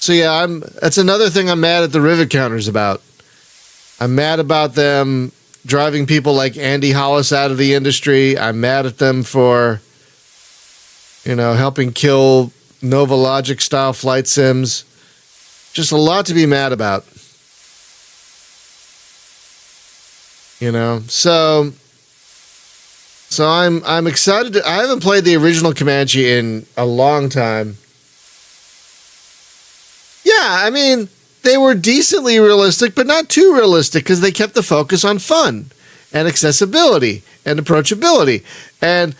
So yeah, that's another thing I'm mad at the rivet counters about. I'm mad about them driving people like Andy Hollis out of the industry. I'm mad at them for, helping kill Nova Logic style flight sims. Just a lot to be mad about. So I'm excited. I haven't played the original Comanche in a long time. Yeah, I mean, they were decently realistic, but not too realistic because they kept the focus on fun and accessibility and approachability. And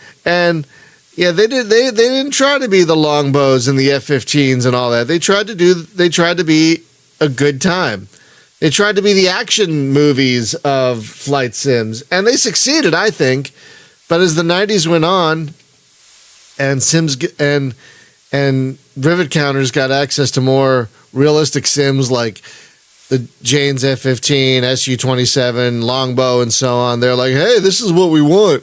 yeah, they didn't try to be the longbows and the F-15s and all that. They tried to be a good time. They tried to be the action movies of flight sims, and they succeeded, I think. But as the 90s went on, and sims and rivet counters got access to more realistic sims like the Jane's F-15, Su-27, Longbow, and so on, they're like, hey, this is what we want.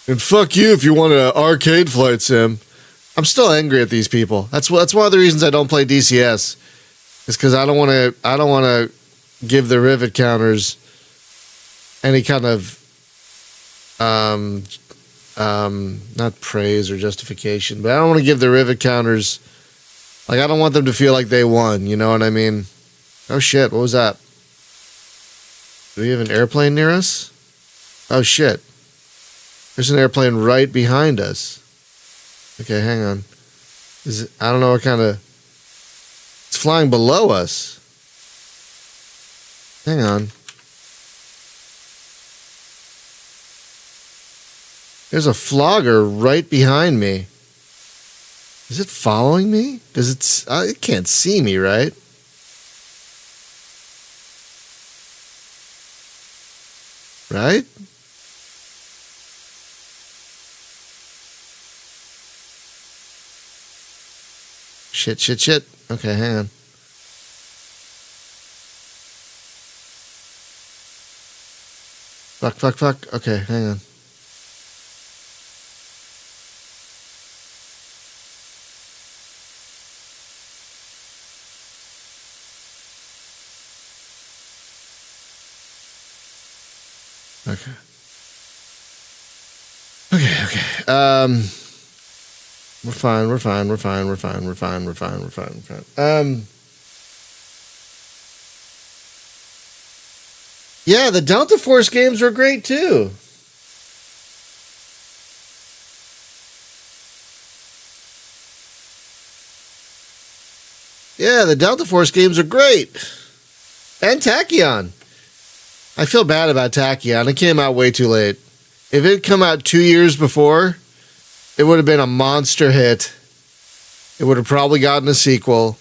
And fuck you if you want an arcade flight sim. I'm still angry at these people. That's one of the reasons I don't play DCS. Is because I don't want to give the rivet counters any kind of not praise or justification, but I don't want to give the rivet counters, like, I don't want them to feel like they won, you know what I mean? Oh shit, what was that? Do we have an airplane near us? Oh shit. There's an airplane right behind us. Okay, hang on. I don't know what kind of... It's flying below us. Hang on. There's a flogger right behind me. Is it following me? It can't see me, right? Right? Shit. Okay, hang on. Fuck. Okay, hang on. Okay. We're fine. Yeah, the Delta Force games were great too. Yeah, the Delta Force games are great. And Tachyon. I feel bad about Tachyon. It came out way too late. If it had come out 2 years before, it would have been a monster hit. It would have probably gotten a sequel.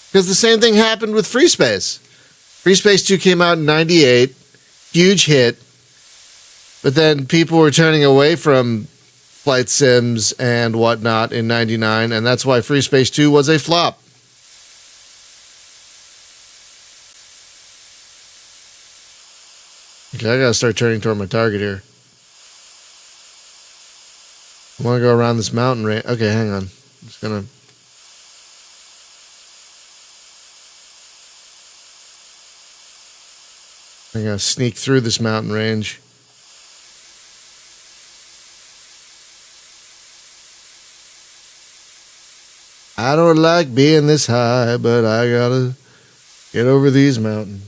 Because the same thing happened with Free Space. Free Space 2 came out in 98. Huge hit. But then people were turning away from flight sims and whatnot in 99. And that's why Free Space 2 was a flop. Okay, I gotta start turning toward my target here. I want to go around this mountain range. Okay, hang on. I'm just gonna... I'm gonna sneak through this mountain range. I don't like being this high, but I gotta get over these mountains.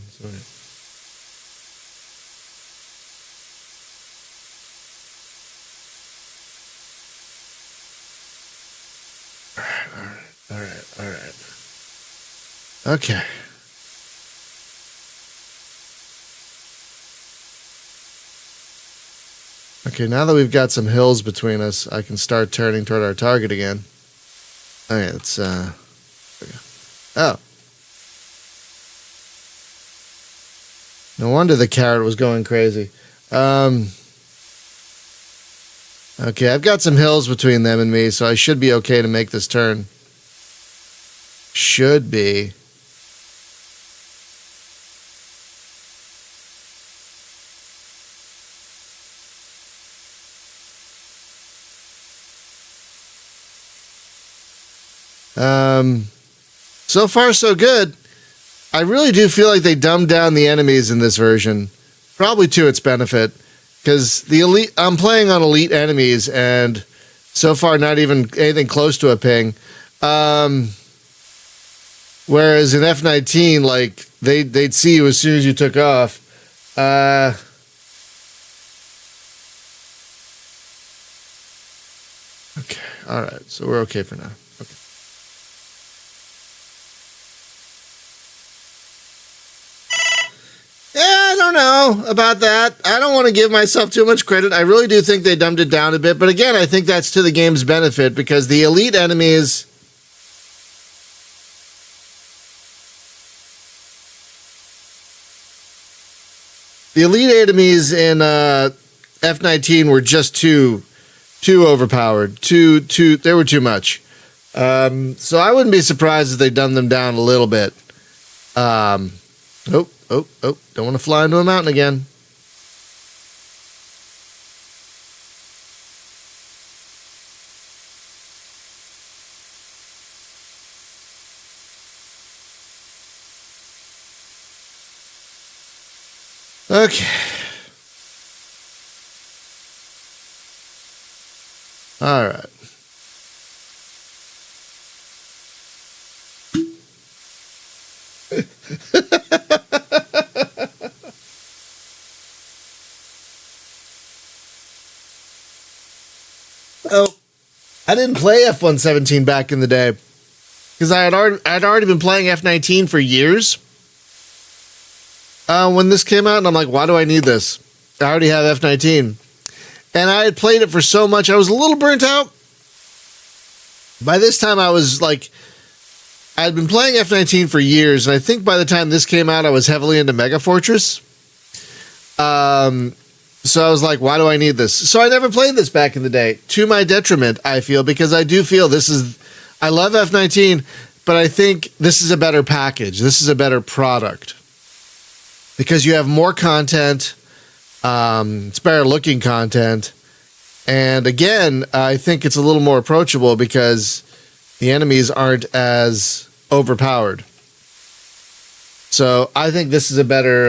All right. Okay. Okay, now that we've got some hills between us, I can start turning toward our target again. Okay, let's, oh. No wonder the carrot was going crazy. Okay, I've got some hills between them and me, so I should be okay to make this turn. Should be. So far, so good. I really do feel like they dumbed down the enemies in this version, probably to its benefit, because the elite. I'm playing on elite enemies, and so far not even anything close to a ping. Whereas in F-19, like they'd see you as soon as you took off. Okay, all right, so we're okay for now. Okay. Yeah, I don't know about that. I don't want to give myself too much credit. I really do think they dumbed it down a bit, but again, I think that's to the game's benefit because the elite enemies. The elite enemies in F-19 were just too overpowered. They were too much. So I wouldn't be surprised if they dumbed them down a little bit. Don't want to fly into a mountain again. Okay. All right. Oh, I didn't play F-117 back in the day because I'd already been playing F-19 for years. When this came out, and I'm like, why do I need this? I already have F-19. And I had played it for so much, I was a little burnt out. By this time, I was like, I'd been playing F-19 for years, and I think by the time this came out, I was heavily into Mega Fortress. So I was like, why do I need this? So I never played this back in the day, to my detriment, I feel, because I do feel I love F-19, but I think this is a better package. This is a better product. Because you have more content, it's better looking content, and again, I think it's a little more approachable because the enemies aren't as overpowered. So I think this is a better,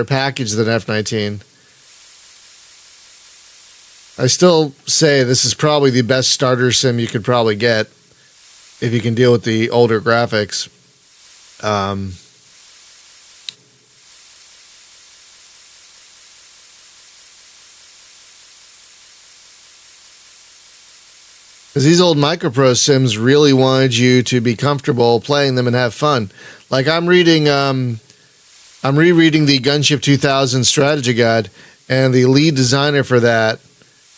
package than F-19. I still say this is probably the best starter sim you could probably get if you can deal with the older graphics. Because these old micropro sims really wanted you to be comfortable playing them and have fun. Like I'm rereading the Gunship 2000 strategy guide, and the lead designer for that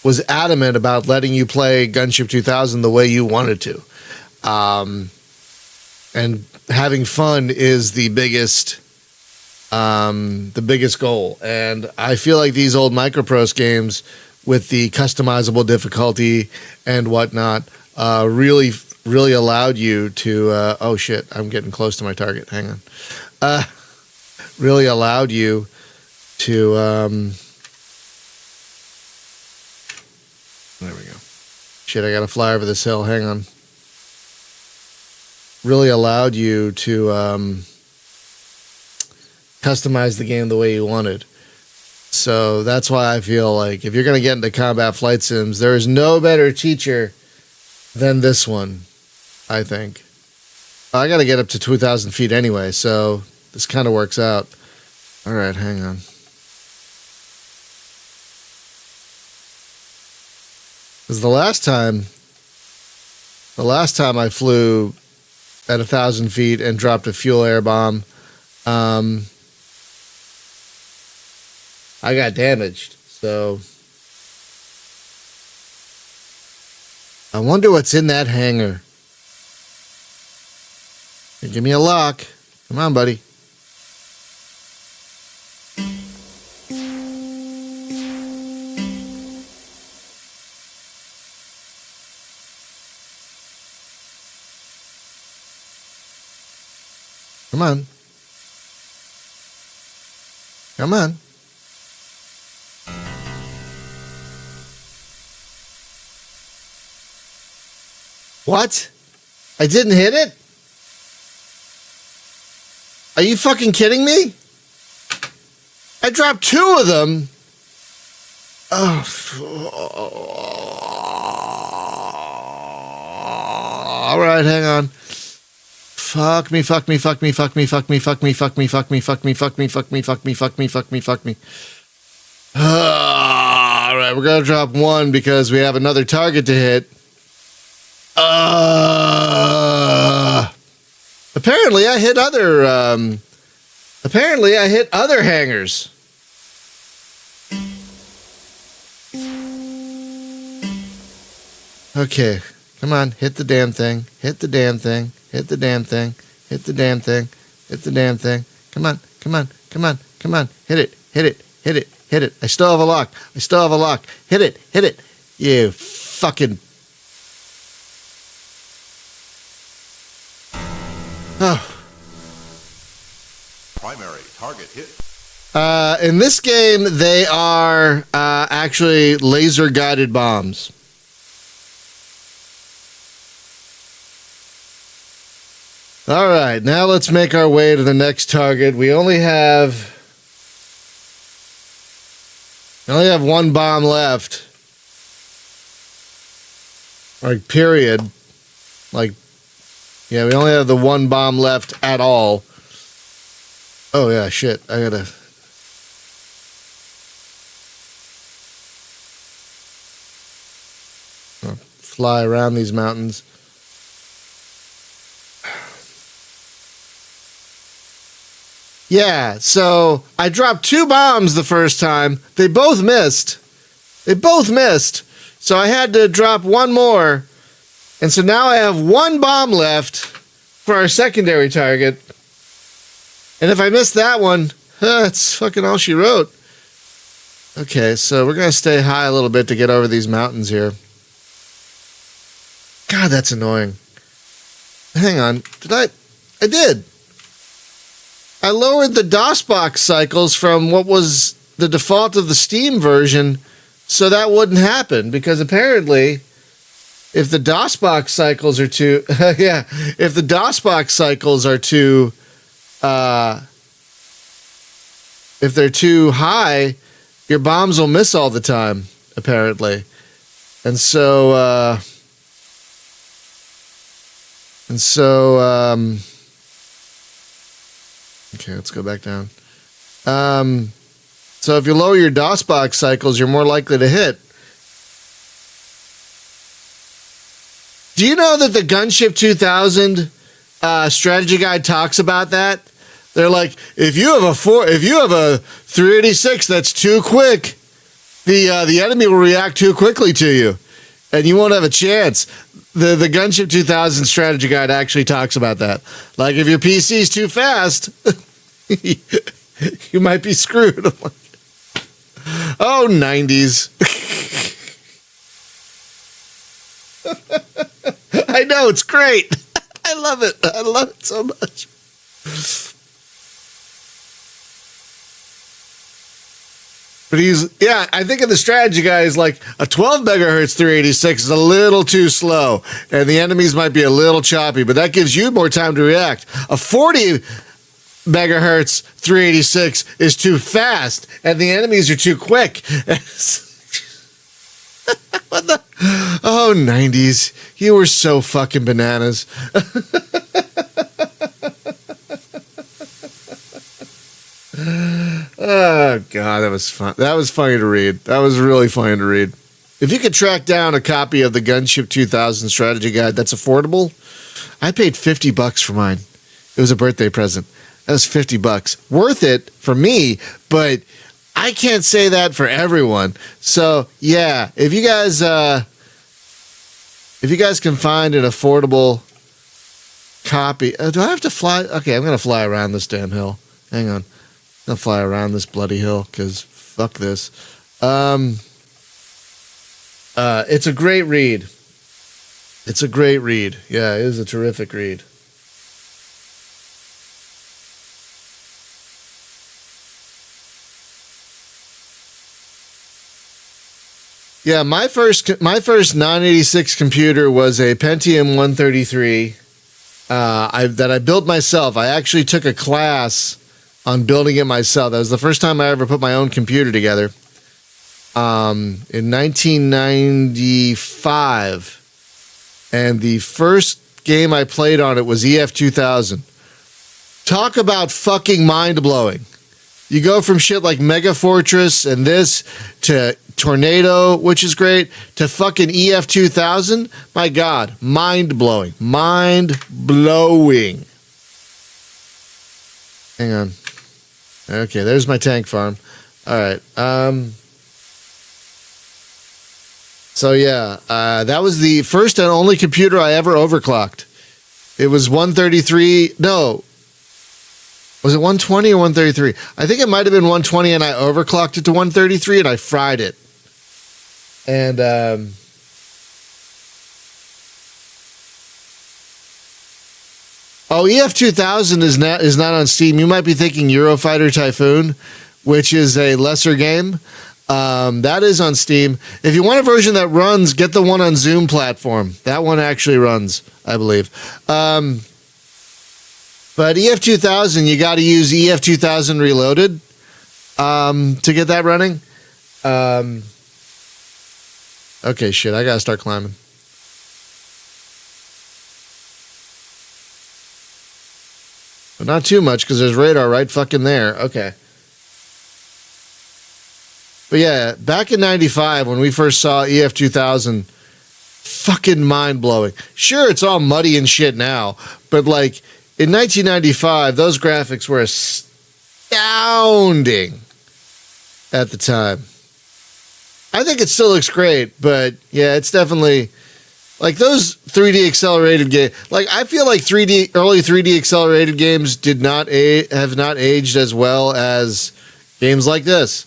was adamant about letting you play Gunship 2000 the way you wanted to. And having fun is the biggest goal. And I feel like these old microprose games with the customizable difficulty and whatnot, really allowed you to, oh shit, I'm getting close to my target, hang on. Really allowed you to, there we go. Shit, I gotta fly over this hill, hang on. Really allowed you to customize the game the way you wanted. So that's why I feel like if you're going to get into combat flight sims, there is no better teacher than this one, I think. I got to get up to 2,000 feet anyway, so this kind of works out. All right, hang on. Because the last time I flew at 1,000 feet and dropped a fuel air bomb, I got damaged, so I wonder what's in that hangar. Give me a lock. Come on, buddy. Come on. Come on. What? I didn't hit it? Are you fucking kidding me? I dropped 2 of them. Oh. All right, hang on. Fuck me. All right, we're going to drop 1 because we have another target to hit. Apparently I hit other hangers. Okay, come on, hit the damn thing. Hit the damn thing. Come on. Hit it. I still have a lock. Hit it. You fucking... Oh. Primary target hit. In this game, they are actually laser-guided bombs. All right, now let's make our way to the next target. We only have 1 bomb left. Like, period. Like, yeah, we only have the 1 bomb left at all. Oh, yeah, shit. I gotta... fly around these mountains. Yeah, so I dropped 2 bombs the first time. They both missed. So I had to drop 1 more. And so now I have 1 bomb left for our secondary target. And if I miss that one, that's fucking all she wrote. Okay, so we're going to stay high a little bit to get over these mountains here. God, that's annoying. Hang on. I did. I lowered the DOSBox cycles from what was the default of the Steam version so that wouldn't happen, because apparently if the DOSBox cycles are too if the DOSBox cycles are too if they're too high, your bombs will miss all the time, apparently. And so okay, let's go back down. So if you lower your DOSBox cycles, you're more likely to hit. Do you know that the Gunship 2000 strategy guide talks about that? They're like, if you have a 386 that's too quick, the enemy will react too quickly to you, and you won't have a chance. The Gunship 2000 strategy guide actually talks about that. Like, if your PC's too fast, you might be screwed. I'm like, oh, 90s. I know, it's great. I love it. I love it so much. But I think of the strategy guy is like a 12 megahertz 386 is a little too slow, and the enemies might be a little choppy, but that gives you more time to react. A 40 megahertz 386 is too fast, and the enemies are too quick. What the? Oh, 90s. You were so fucking bananas. Oh, God, that was fun. That was funny to read. That was really funny to read. If you could track down a copy of the Gunship 2000 strategy guide that's affordable, I paid $50 for mine. It was a birthday present. That was $50. Worth it for me, but I can't say that for everyone. So, yeah, if you guys can find an affordable copy. Do I have to fly? Okay, I'm going to fly around this damn hill. Hang on. I'm going to fly around this bloody hill because fuck this. It's a great read. It's a great read. Yeah, it is a terrific read. Yeah, my first 986 computer was a Pentium 133, I built myself. I actually took a class on building it myself. That was the first time I ever put my own computer together. In 1995, and the first game I played on it was EF-2000. Talk about fucking mind-blowing. You go from shit like Mega Fortress and this to Tornado, which is great, to fucking EF-2000. My God, mind-blowing. Mind-blowing. Hang on. Okay, there's my tank farm. All right. So yeah, that was the first and only computer I ever overclocked. It was 133. No, was it 120 or 133? I think it might have been 120, and I overclocked it to 133, and I fried it. And EF-2000 is not on Steam. You might be thinking Eurofighter Typhoon, which is a lesser game. That is on Steam. If you want a version that runs, get the one on Zoom platform. That one actually runs, I believe. But EF-2000, you got to use EF-2000 Reloaded to get that running. Okay, shit, I got to start climbing. But not too much, because there's radar right fucking there. Okay. But yeah, back in 95, when we first saw EF-2000, fucking mind-blowing. Sure, it's all muddy and shit now, but like, in 1995, those graphics were astounding at the time. I think it still looks great, but yeah, it's definitely, like those 3D accelerated games, like I feel like early 3D accelerated games have not aged as well as games like this.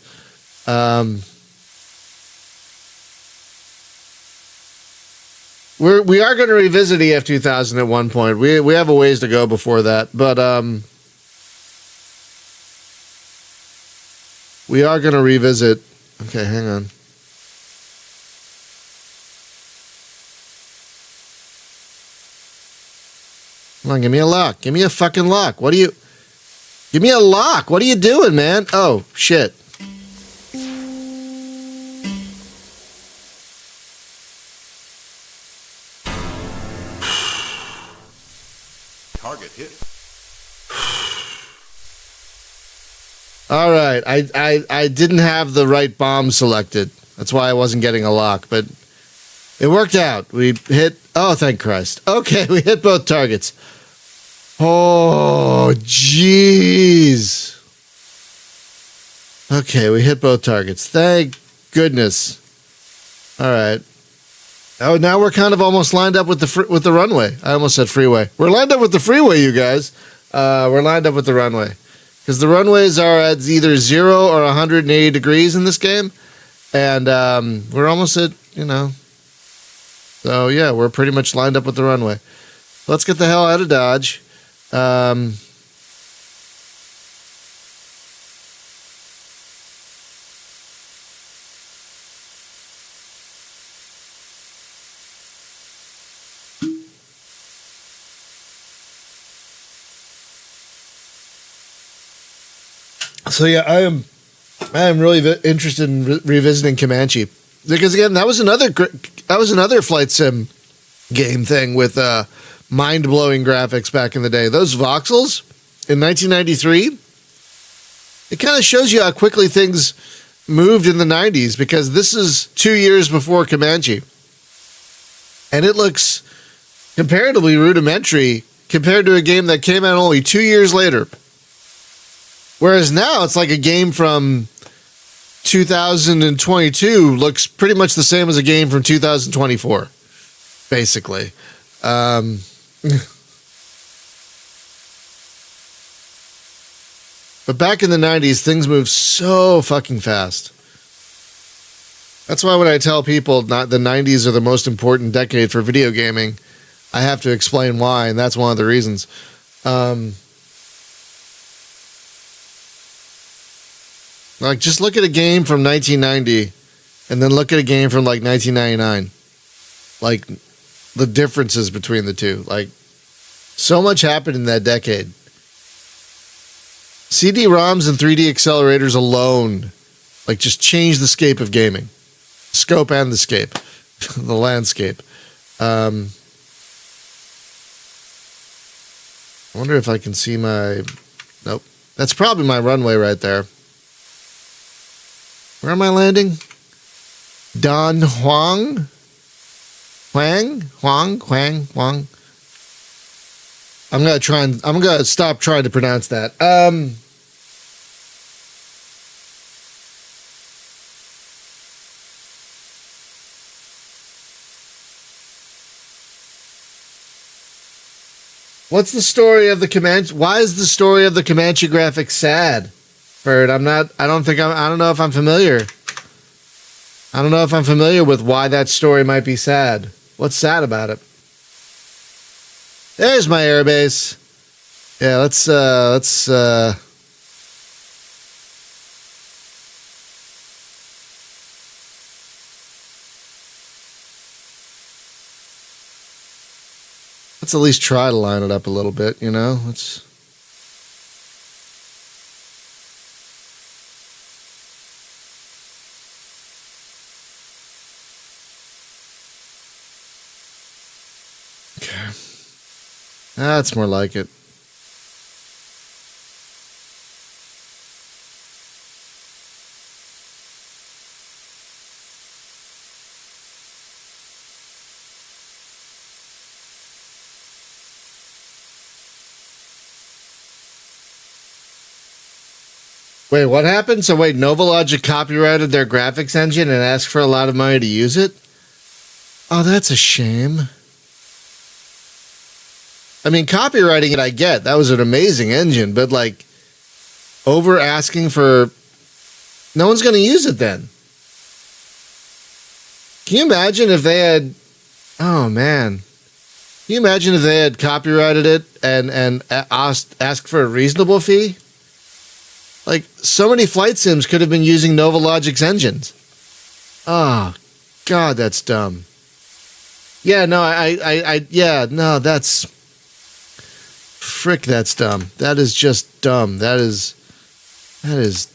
We are going to revisit EF-2000 at one point. We have a ways to go before that, but we are going to revisit. Okay, hang on. Come on, give me a lock. Give me a fucking lock. Give me a lock. What are you doing, man? Oh, shit. Target hit. All right. I didn't have the right bomb selected. That's why I wasn't getting a lock, but it worked out. We hit... Oh, thank Christ. Okay, we hit both targets. Oh, jeez. Okay, we hit both targets. Thank goodness. All right. Oh, now we're kind of almost lined up with the runway. I almost said freeway. We're lined up with the freeway, you guys. We're lined up with the runway. Because the runways are at either 0 or 180 degrees in this game. And we're almost at, So, yeah, we're pretty much lined up with the runway. Let's get the hell out of Dodge. So yeah, I am really interested in revisiting Comanche, because again, that was another flight sim game thing with mind-blowing graphics back in the day. Those voxels in 1993, it kind of shows you how quickly things moved in the 90s, because this is 2 years before Comanche, and it looks comparatively rudimentary compared to a game that came out only 2 years later. Whereas now it's like a game from 2022 looks pretty much the same as a game from 2024, basically. But back in the 90s, things moved so fucking fast. That's why when I tell people not the 90s are the most important decade for video gaming, I have to explain why, and that's one of the reasons. Like, just look at a game from 1990 and then look at a game from, like, 1999. Like, the differences between the two. Like, So much happened in that decade. CD-ROMs and 3D accelerators alone, like, just changed the scape of gaming. Scope and the scape. The landscape. I wonder if I can see my... Nope. That's probably my runway right there. Where am I landing? Don Huang? Huang? I'm gonna stop trying to pronounce that. What's the story of the Comanche? Why is the story of the Comanche graphics sad? Bird, I don't know if I'm familiar. I don't know if I'm familiar with why that story might be sad. What's sad about it? There's my airbase. Yeah, let's at least try to line it up a little bit, you know? Let's... Okay. That's more like it. Wait, what happened? So wait, Novalogic copyrighted their graphics engine and asked for a lot of money to use it? Oh, that's a shame. I mean, copywriting it I get. That was an amazing engine, but like over asking for... No one's going to use it then. Can you imagine if they had... Oh, man. Can you imagine if they had copyrighted it and asked for a reasonable fee? Like, so many flight sims could have been using Novalogic's engines. Oh, God, that's dumb. Yeah, no, no, that's... Frick, that's dumb. That is just dumb. That is, that is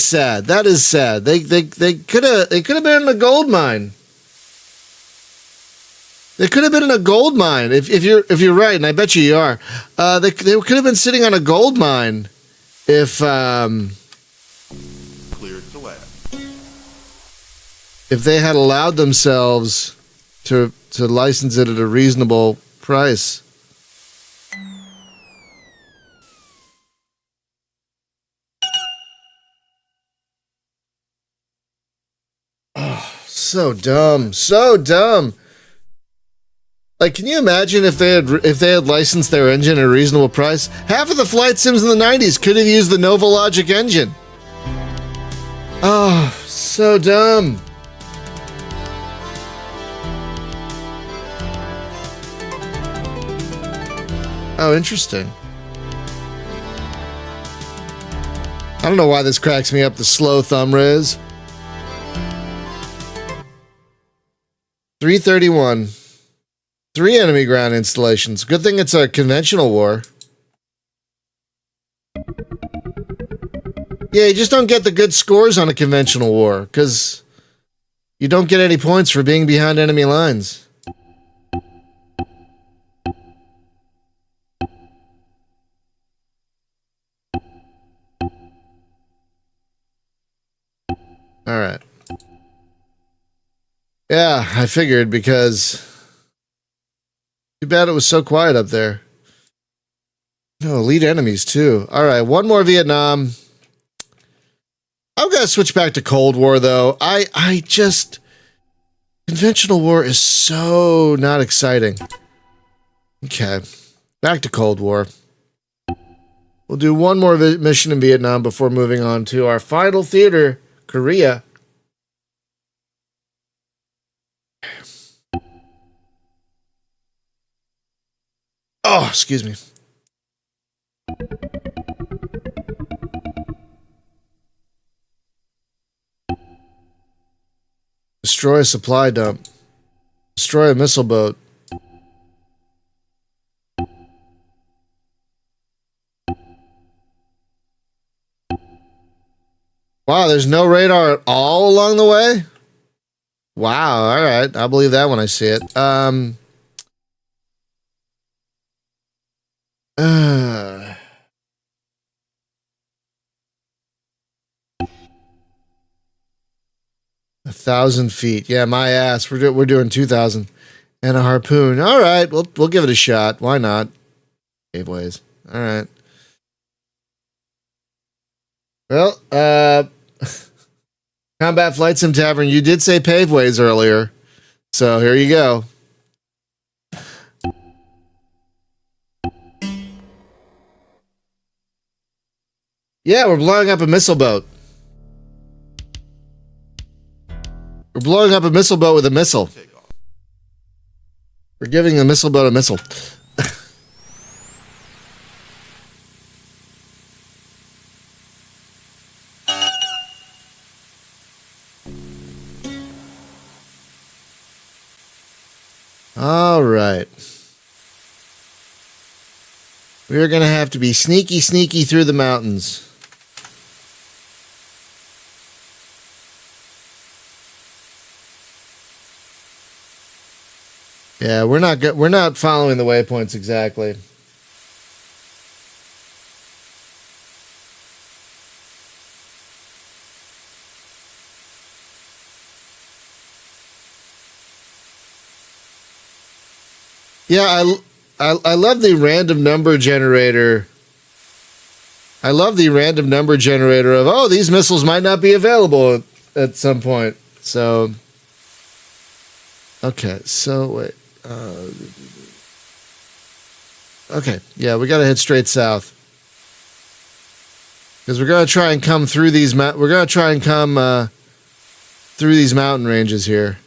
sad. That is sad. They could have been in a gold mine. They could have been in a gold mine if you're right, and I bet you are. They could have been sitting on a gold mine if Cleared to land. if they had allowed themselves to license it at a reasonable price. Oh, so dumb. So dumb. Like, can you imagine if they had licensed their engine at a reasonable price? Half of the flight sims in the 90s could have used the Novalogic engine. Oh, so dumb. Oh, interesting. I don't know why this cracks me up, the slow thumb res. 331. 3 enemy ground installations. Good thing it's a conventional war. Yeah, you just don't get the good scores on a conventional war, because you don't get any points for being behind enemy lines. All right. Yeah, I figured, because too bad it was so quiet up there. No, elite enemies too. All right, one more Vietnam. I'm gonna switch back to Cold War though. I just conventional war is so not exciting. Okay, back to Cold War. We'll do one more mission in Vietnam before moving on to our final theater, Korea. Oh, excuse me. Destroy a supply dump. Destroy a missile boat. Wow, there's no radar at all along the way? Wow, all right. I'll believe that when I see it. 1,000 feet. Yeah, my ass. We're doing 2,000 and a harpoon. All right, we'll give it a shot. Why not? Caveways. All right. Well, Combat Flight Sim Tavern. You did say paveways earlier, so here you go. Yeah, we're blowing up a missile boat. We're blowing up a missile boat with a missile. We're giving the missile boat a missile. All right. We're going to have to be sneaky through the mountains. Yeah, we're not following the waypoints exactly. Yeah, I love the random number generator. I love the random number generator of, oh, these missiles might not be available at some point. So, okay, so wait. Okay, yeah, we got to head straight south because we're gonna try and come through these. We're gonna try and come through these mountain ranges here.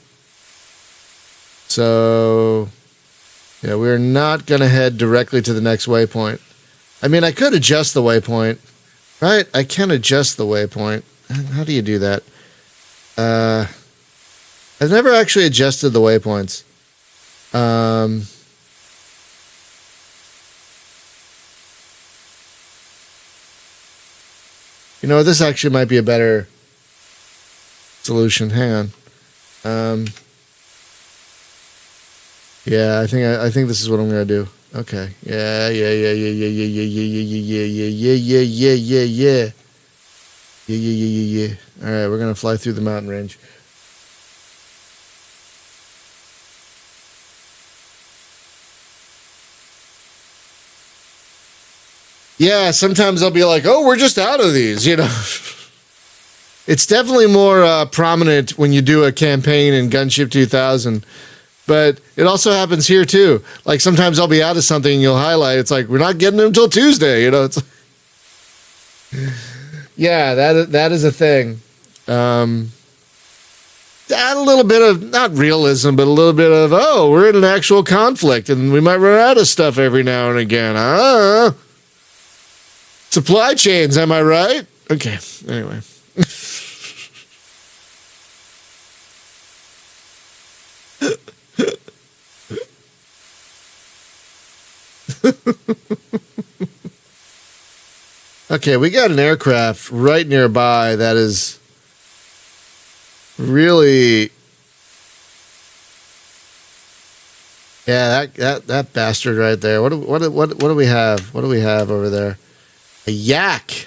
So, yeah, we're not gonna head directly to the next waypoint. I mean, I could adjust the waypoint, right? I can adjust the waypoint. How do you do that? I've never actually adjusted the waypoints. You know, this actually might be a better solution. Hang on. Yeah, I think this is what I'm gonna do. Okay. Yeah. All right, we're gonna fly through the mountain range. Yeah, sometimes I'll be like, oh, we're just out of these, you know. It's definitely more prominent when you do a campaign in Gunship 2000, but it also happens here too. Like sometimes I'll be out of something and you'll highlight. It's like, we're not getting them until Tuesday, you know. It's yeah, that is a thing. Add a little bit of, not realism, but a little bit of, oh, we're in an actual conflict and we might run out of stuff every now and again. Supply chains, am I right? Okay, anyway. Okay, we got an aircraft right nearby that is really, yeah, that bastard right there. What do we have? What do we have over there? A yak.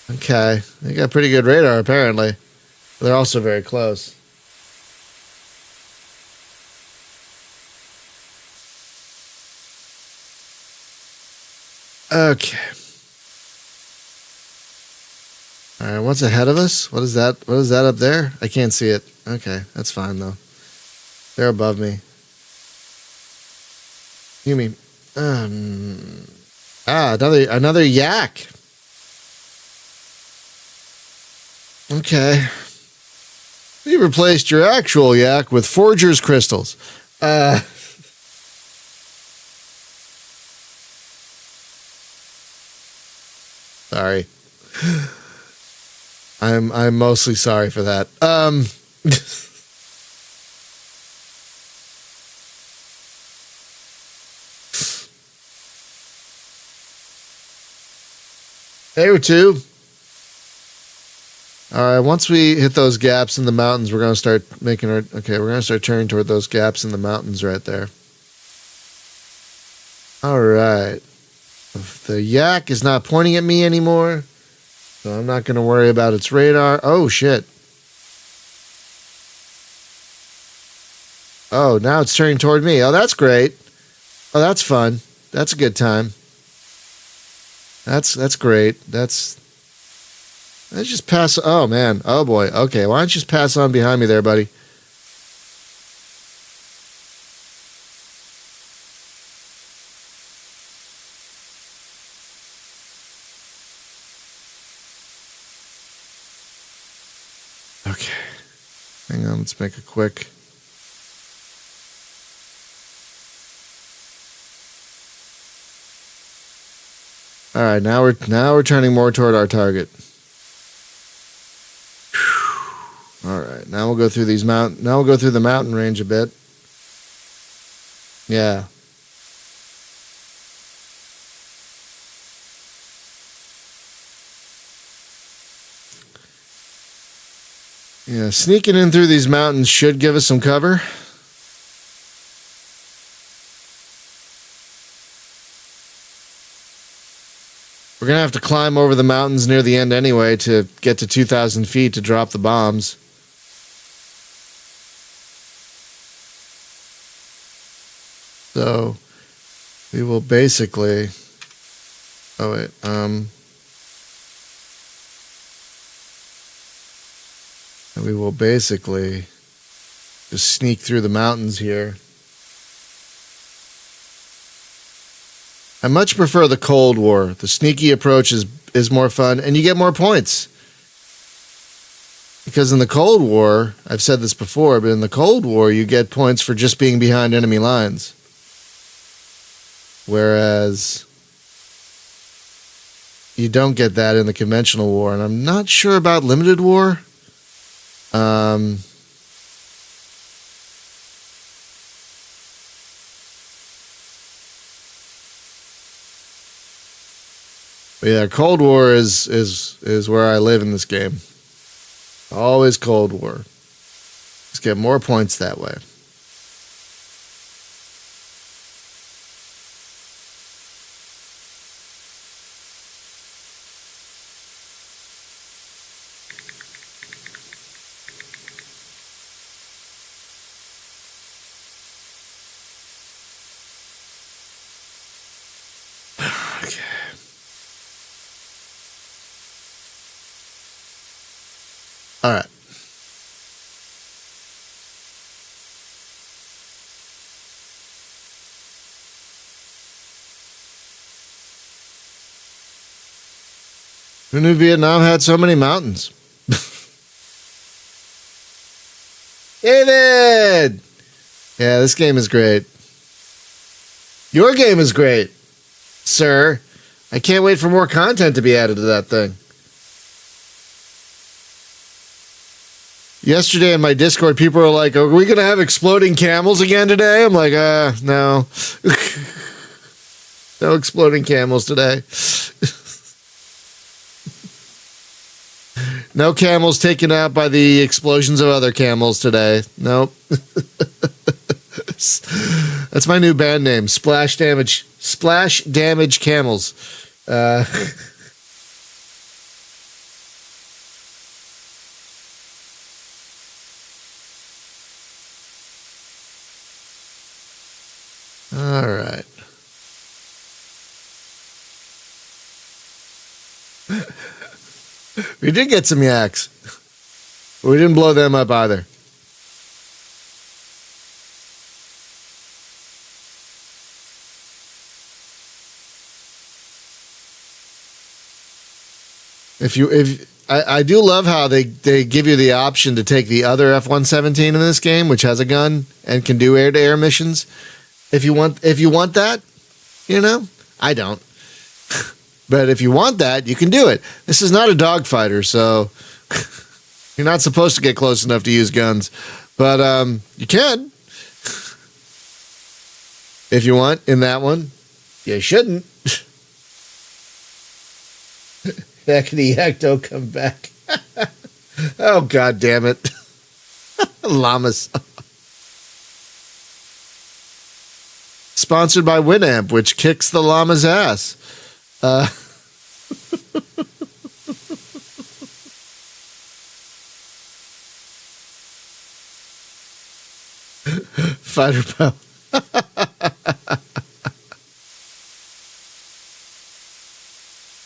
Okay, they got pretty good radar apparently. They're also very close. Okay. All right, what's ahead of us? What is that? What is that up there? I can't see it. Okay, that's fine though. They're above me. You mean another yak. Okay. You replaced your actual yak with forger's crystals. Sorry. I'm mostly sorry for that. Hey, two. All right, once we hit those gaps in the mountains, we're going to start making our... Okay, we're going to start turning toward those gaps in the mountains right there. All right. The yak is not pointing at me anymore, so I'm not going to worry about its radar. Oh, shit. Oh, now it's turning toward me. Oh, that's great. Oh, that's fun. That's a good time. That's great. Let's just pass. Oh, man. Oh, boy. Okay, why don't you just pass on behind me there, buddy? Okay. Hang on, let's make a quick... All right, now we're turning more toward our target. All right, now we'll go through these Now we'll go through the mountain range a bit. Yeah. Yeah, sneaking in through these mountains should give us some cover. We're going to have to climb over the mountains near the end anyway to get to 2,000 feet to drop the bombs. So, we will basically... Oh, wait. We will basically just sneak through the mountains here. I much prefer the Cold War. The sneaky approach is more fun, and you get more points. Because in the Cold War, I've said this before, but in the Cold War, you get points for just being behind enemy lines. Whereas you don't get that in the conventional war, and I'm not sure about limited war. But yeah, Cold War is where I live in this game. Always Cold War. Just get more points that way. All right. Who knew Vietnam had so many mountains? David! Yeah, this game is great. Your game is great, sir. I can't wait for more content to be added to that thing. Yesterday in my Discord, people were like, are we going to have exploding camels again today? I'm like, no. No exploding camels today. No camels taken out by the explosions of other camels today. Nope. That's my new band name, Splash Damage Camels. All right. We did get some yaks. We didn't blow them up either. I do love how they give you the option to take the other F-117 in this game, which has a gun and can do air-to-air missions. If you want that, you know, I don't. But if you want that, you can do it. This is not a dogfighter, so you're not supposed to get close enough to use guns. But you can. If you want, in that one. You shouldn't. Heck, the yak don't come back. Oh, God damn it. Llamas. Sponsored by Winamp, which kicks the llama's ass. Fighter pilot.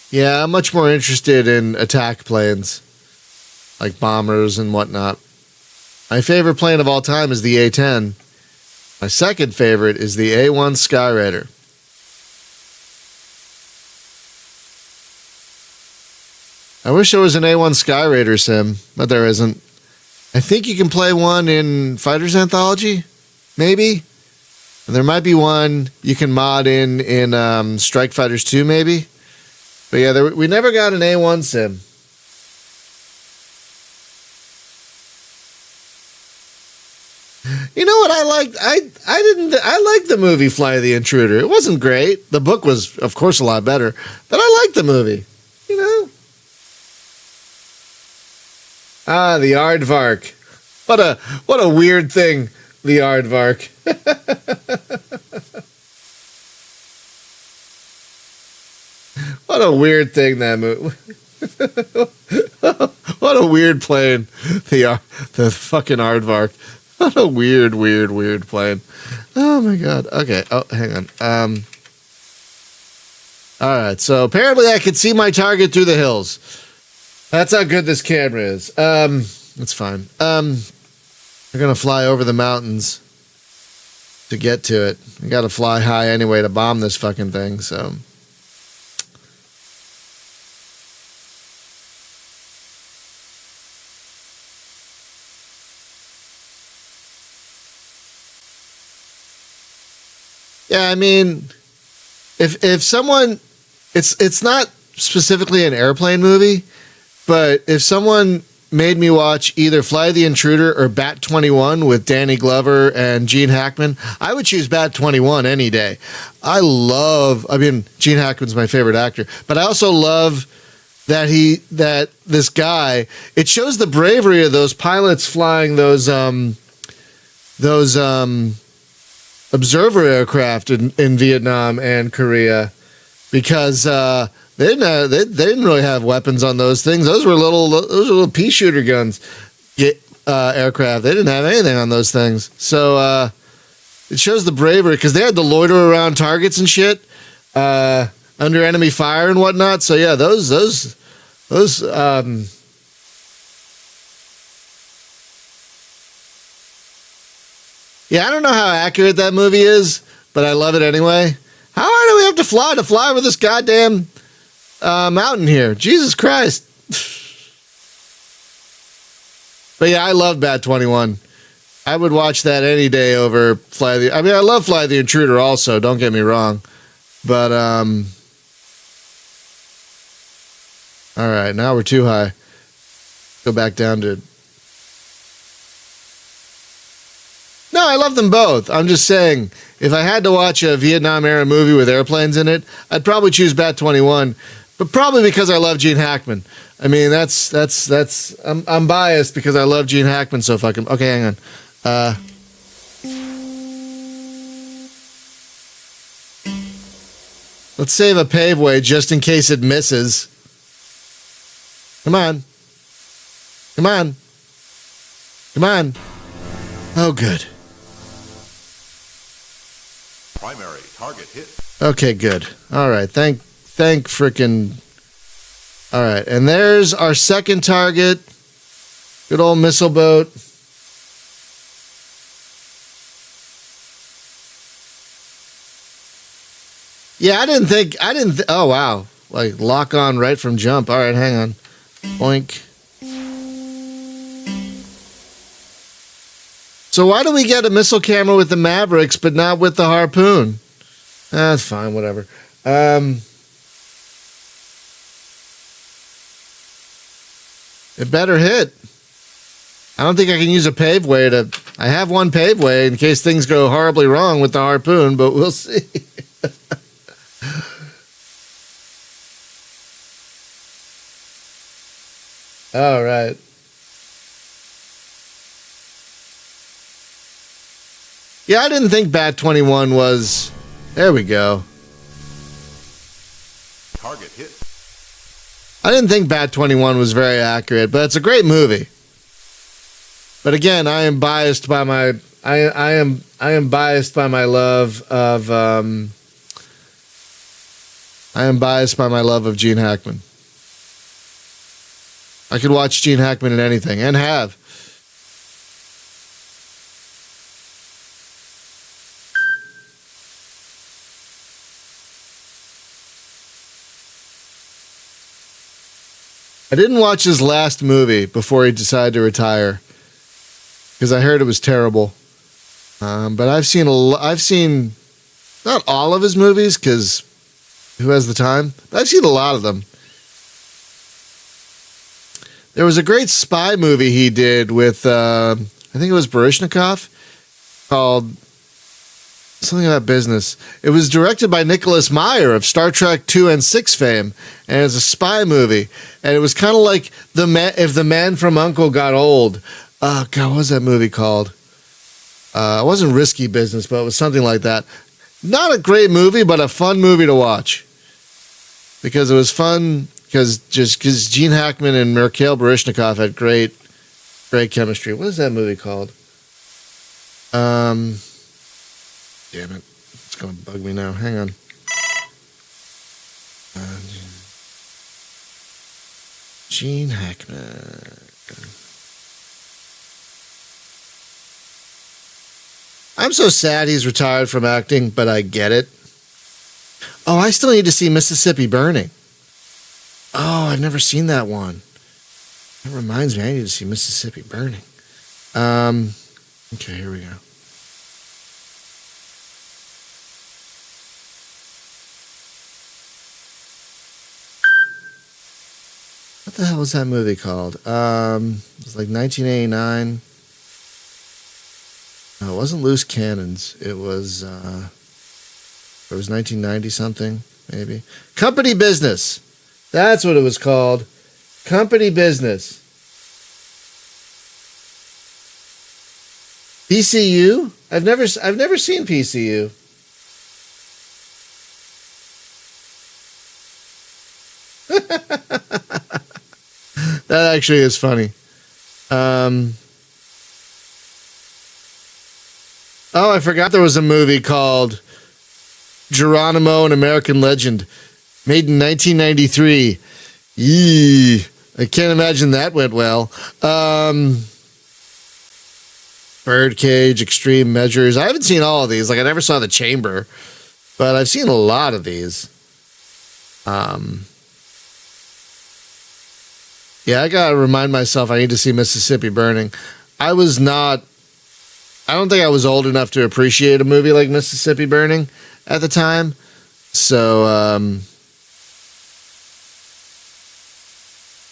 Yeah, I'm much more interested in attack planes, like bombers and whatnot. My favorite plane of all time is the A-10. My second favorite is the A-1 Skyraider. I wish there was an A-1 Skyraider sim, but there isn't. I think you can play one in Fighters Anthology, maybe. There might be one you can mod in Strike Fighters 2, maybe. But yeah, we never got an A1 sim. You know what I liked? I liked the movie Fly the Intruder. It wasn't great. The book was, of course, a lot better. But I liked the movie. You know? Ah, the Aardvark. What a weird thing, the Aardvark. What a weird thing that movie. What a weird plane, the fucking Aardvark. What a weird plane. Oh my god. Okay. Oh, hang on. All right. So apparently I can see my target through the hills. That's how good this camera is. That's fine. We're gonna fly over the mountains to get to it. I gotta fly high anyway to bomb this fucking thing. So. Yeah, I mean, if someone, it's not specifically an airplane movie, but if someone made me watch either Fly the Intruder or Bat 21 with Danny Glover and Gene Hackman, I would choose Bat 21 any day. Gene Hackman's my favorite actor, but I also love that this guy, it shows the bravery of those pilots flying those observer aircraft in Vietnam and Korea, because they didn't really have weapons on those things. Those were little pea shooter guns, aircraft. They didn't have anything on those things. So it shows the bravery, because they had to loiter around targets and shit under enemy fire and whatnot. So yeah, those. Yeah, I don't know how accurate that movie is, but I love it anyway. How hard do we have to fly over this goddamn mountain here? Jesus Christ. But yeah, I love Bat 21. I would watch that any day over I love Fly the Intruder also, don't get me wrong. But, all right, now we're too high. Go back down to... No, I love them both. I'm just saying, if I had to watch a Vietnam era movie with airplanes in it, I'd probably choose Bat 21, but probably because I love Gene Hackman. I mean, I'm biased because I love Gene Hackman so fucking. Okay, hang on. Let's save a paveway just in case it misses. Come on. Come on. Come on. Oh, good. Primary target hit. Okay, good. All right. Thank frickin'. All right. And there's our second target. Good old missile boat. Yeah, oh, wow. Like, lock on right from jump. All right, hang on. Boink. So why do we get a missile camera with the Mavericks, but not with the Harpoon? That's fine, whatever. It better hit. I don't think I can use a paveway to... I have one paveway in case things go horribly wrong with the Harpoon, but we'll see. All right. Yeah, I didn't think Bat 21 was. There we go. Target hit. I didn't think Bat 21 was very accurate, but it's a great movie. But again, I am biased by my I am biased by my love of I am biased by my love of Gene Hackman. I could watch Gene Hackman in anything, and have. I didn't watch his last movie before he decided to retire because I heard it was terrible. But I've seen not all of his movies because who has the time? But I've seen a lot of them. There was a great spy movie he did with I think it was Baryshnikov called something about business. It was directed by Nicholas Meyer of Star Trek 2 and 6 fame, and it's a spy movie. And it was kind of like if the Man from U.N.C.L.E. got old. Oh, God, what was that movie called? It wasn't Risky Business, but it was something like that. Not a great movie, but a fun movie to watch. Because it was fun, because Gene Hackman and Mikhail Baryshnikov had great chemistry. What is that movie called? Damn it. It's going to bug me now. Hang on. Gene Hackman. I'm so sad he's retired from acting, but I get it. Oh, I still need to see Mississippi Burning. Oh, I've never seen that one. That reminds me, I need to see Mississippi Burning. Okay, here we go. What the hell was that movie called? It was like 1989. No, it wasn't Loose Cannons. It was 1990 something, maybe. Company Business. That's what it was called. Company Business. PCU? I've never seen PCU. That actually is funny. Oh, I forgot there was a movie called Geronimo, an American Legend, made in 1993. Yee, I can't imagine that went well. Birdcage, Extreme Measures. I haven't seen all of these. Like, I never saw The Chamber, but I've seen a lot of these. Yeah, I gotta remind myself I need to see Mississippi Burning. I don't think I was old enough to appreciate a movie like Mississippi Burning at the time. So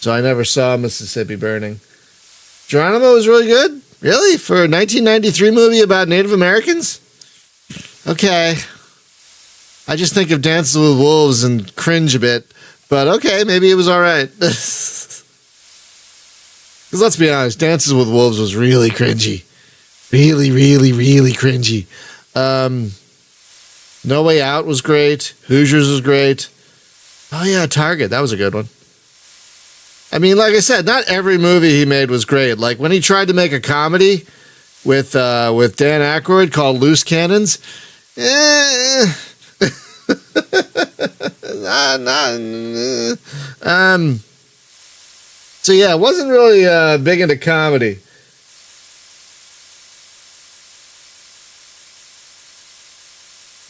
I never saw Mississippi Burning. Geronimo was really good? Really? For a 1993 movie about Native Americans? Okay. I just think of Dances with Wolves and cringe a bit. But okay, maybe it was all right. Because let's be honest, Dances with Wolves was really cringy. Really, really, really cringy. No Way Out was great. Hoosiers was great. Oh, yeah, Target. That was a good one. I mean, like I said, not every movie he made was great. Like when he tried to make a comedy with Dan Aykroyd called Loose Cannons. So yeah, wasn't really big into comedy.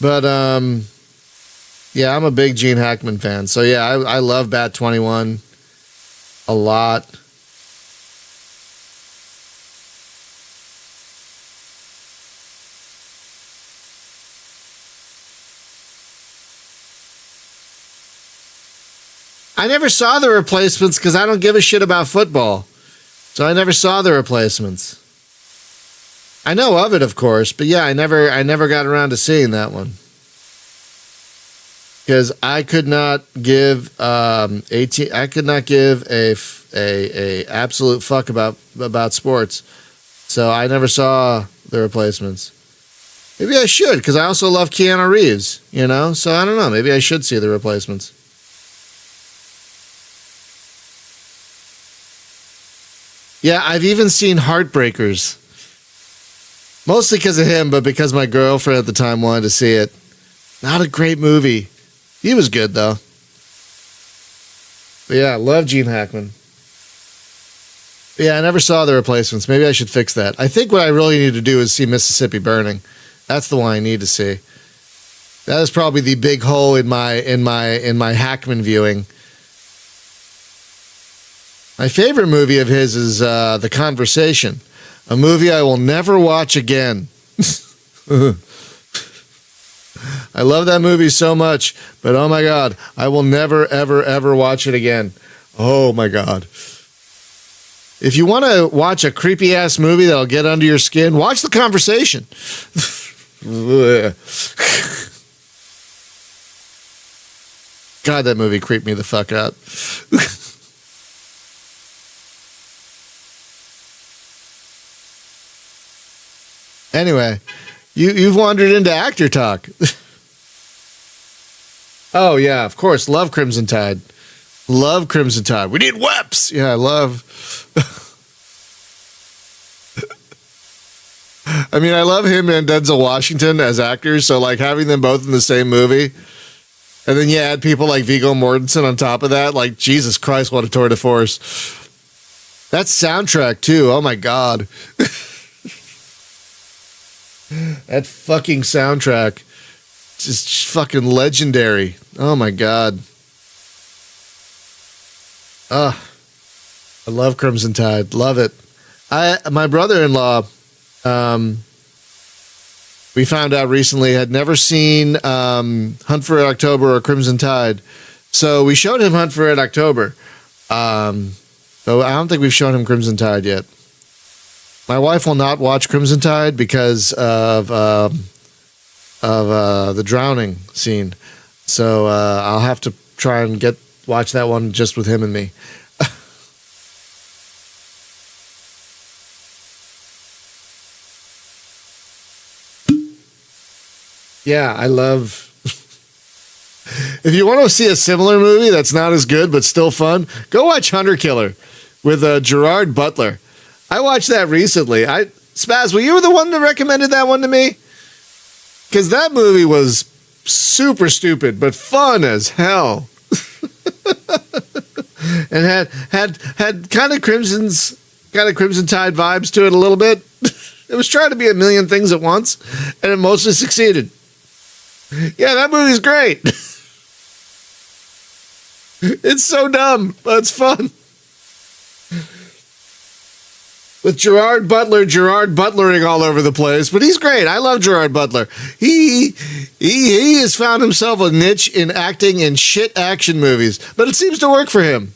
But yeah, I'm a big Gene Hackman fan. So yeah, I love Bat 21 a lot. I never saw The Replacements because I don't give a shit about football. So I never saw The Replacements. I know of it, of course, but yeah, I never got around to seeing that one. Because I could not give a absolute fuck about sports. So I never saw The Replacements. Maybe I should, because I also love Keanu Reeves, you know? So I don't know. Maybe I should see The Replacements. Yeah, I've even seen Heartbreakers. Mostly because of him, but because my girlfriend at the time wanted to see it. Not a great movie. He was good, though. But yeah, I love Gene Hackman. But yeah, I never saw The Replacements. Maybe I should fix that. I think what I really need to do is see Mississippi Burning. That's the one I need to see. That is probably the big hole in my Hackman viewing. My favorite movie of his is The Conversation, a movie I will never watch again. I love that movie so much, but oh my God, I will never, ever, ever watch it again. Oh my God. If you want to watch a creepy ass movie that'll get under your skin, watch The Conversation. God, that movie creeped me the fuck out. Anyway, you've wandered into actor talk. Oh, yeah, of course. Love Crimson Tide. Love Crimson Tide. We need Weps. Yeah, I love. I mean, I love him and Denzel Washington as actors. So, like, having them both in the same movie. And then you add people like Viggo Mortensen on top of that. Like, Jesus Christ, what a tour de force. That soundtrack, too. Oh, my God. That fucking soundtrack. Just fucking legendary. Oh my God. I love Crimson Tide. Love it. My brother-in-law, we found out recently, had never seen Hunt for Red October or Crimson Tide. So we showed him Hunt for Red October. So I don't think we've shown him Crimson Tide yet. My wife will not watch Crimson Tide because of the drowning scene. So I'll have to try and watch that one just with him and me. Yeah, I love. If you want to see a similar movie that's not as good but still fun, go watch Hunter Killer with Gerard Butler. I watched that recently. Spaz, were you the one that recommended that one to me? Because that movie was super stupid, but fun as hell. And had kind of Crimson Tide vibes to it a little bit. It was trying to be a million things at once, and it mostly succeeded. Yeah, that movie's great. It's so dumb, but it's fun. With Gerard Butlering all over the place, but he's great. I love Gerard Butler. He has found himself a niche in acting in shit action movies, but it seems to work for him.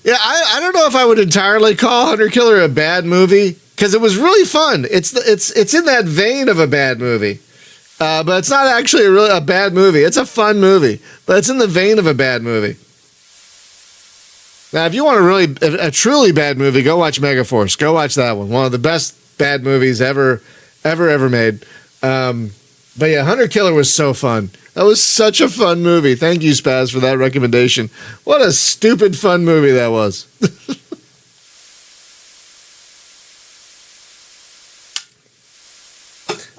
Yeah, I don't know if I would entirely call Hunter Killer a bad movie, because it was really fun. It's in that vein of a bad movie. But it's not actually a bad movie. It's a fun movie, but it's in the vein of a bad movie. Now, if you want a truly bad movie, go watch Megaforce. Go watch that one. One of the best bad movies ever made. But yeah, Hunter Killer was so fun. That was such a fun movie. Thank you, Spaz, for that recommendation. What a stupid fun movie that was.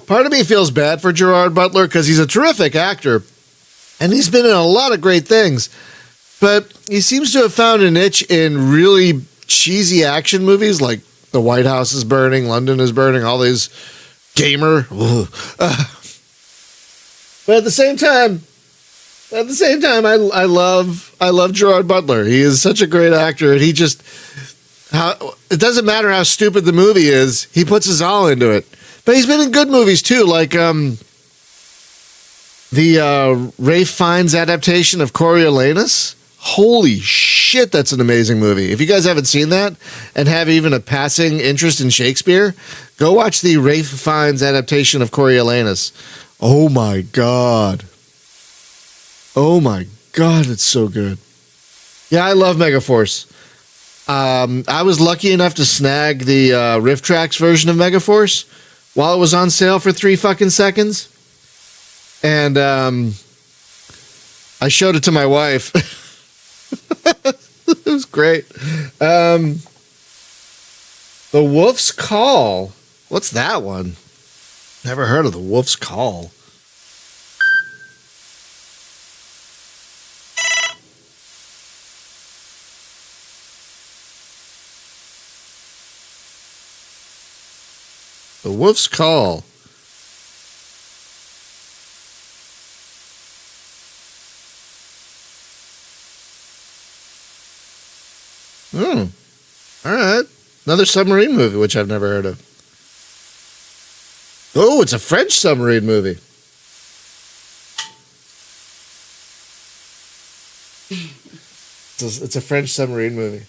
Part of me feels bad for Gerard Butler because he's a terrific actor and he's been in a lot of great things, but he seems to have found a niche in really cheesy action movies like The White House is Burning, London is Burning, all these Gamer. But at the same time, I love Gerard Butler. He is such a great actor, and it doesn't matter how stupid the movie is, he puts his all into it. But he's been in good movies too, like the Ralph Fiennes adaptation of Coriolanus. Holy shit, that's an amazing movie. If you guys haven't seen that and have even a passing interest in Shakespeare, go watch the Ralph Fiennes adaptation of Coriolanus. Oh my God. Oh my God, it's so good. Yeah, I love Megaforce. I was lucky enough to snag the Rift Tracks version of Megaforce while it was on sale for 3 fucking seconds. And I showed it to my wife. It was great. The Wolf's Call. What's that one? Never heard of the Wolf's Call. The Wolf's Call. All right. Another submarine movie, which I've never heard of. Oh, it's a French submarine movie. It's a French submarine movie.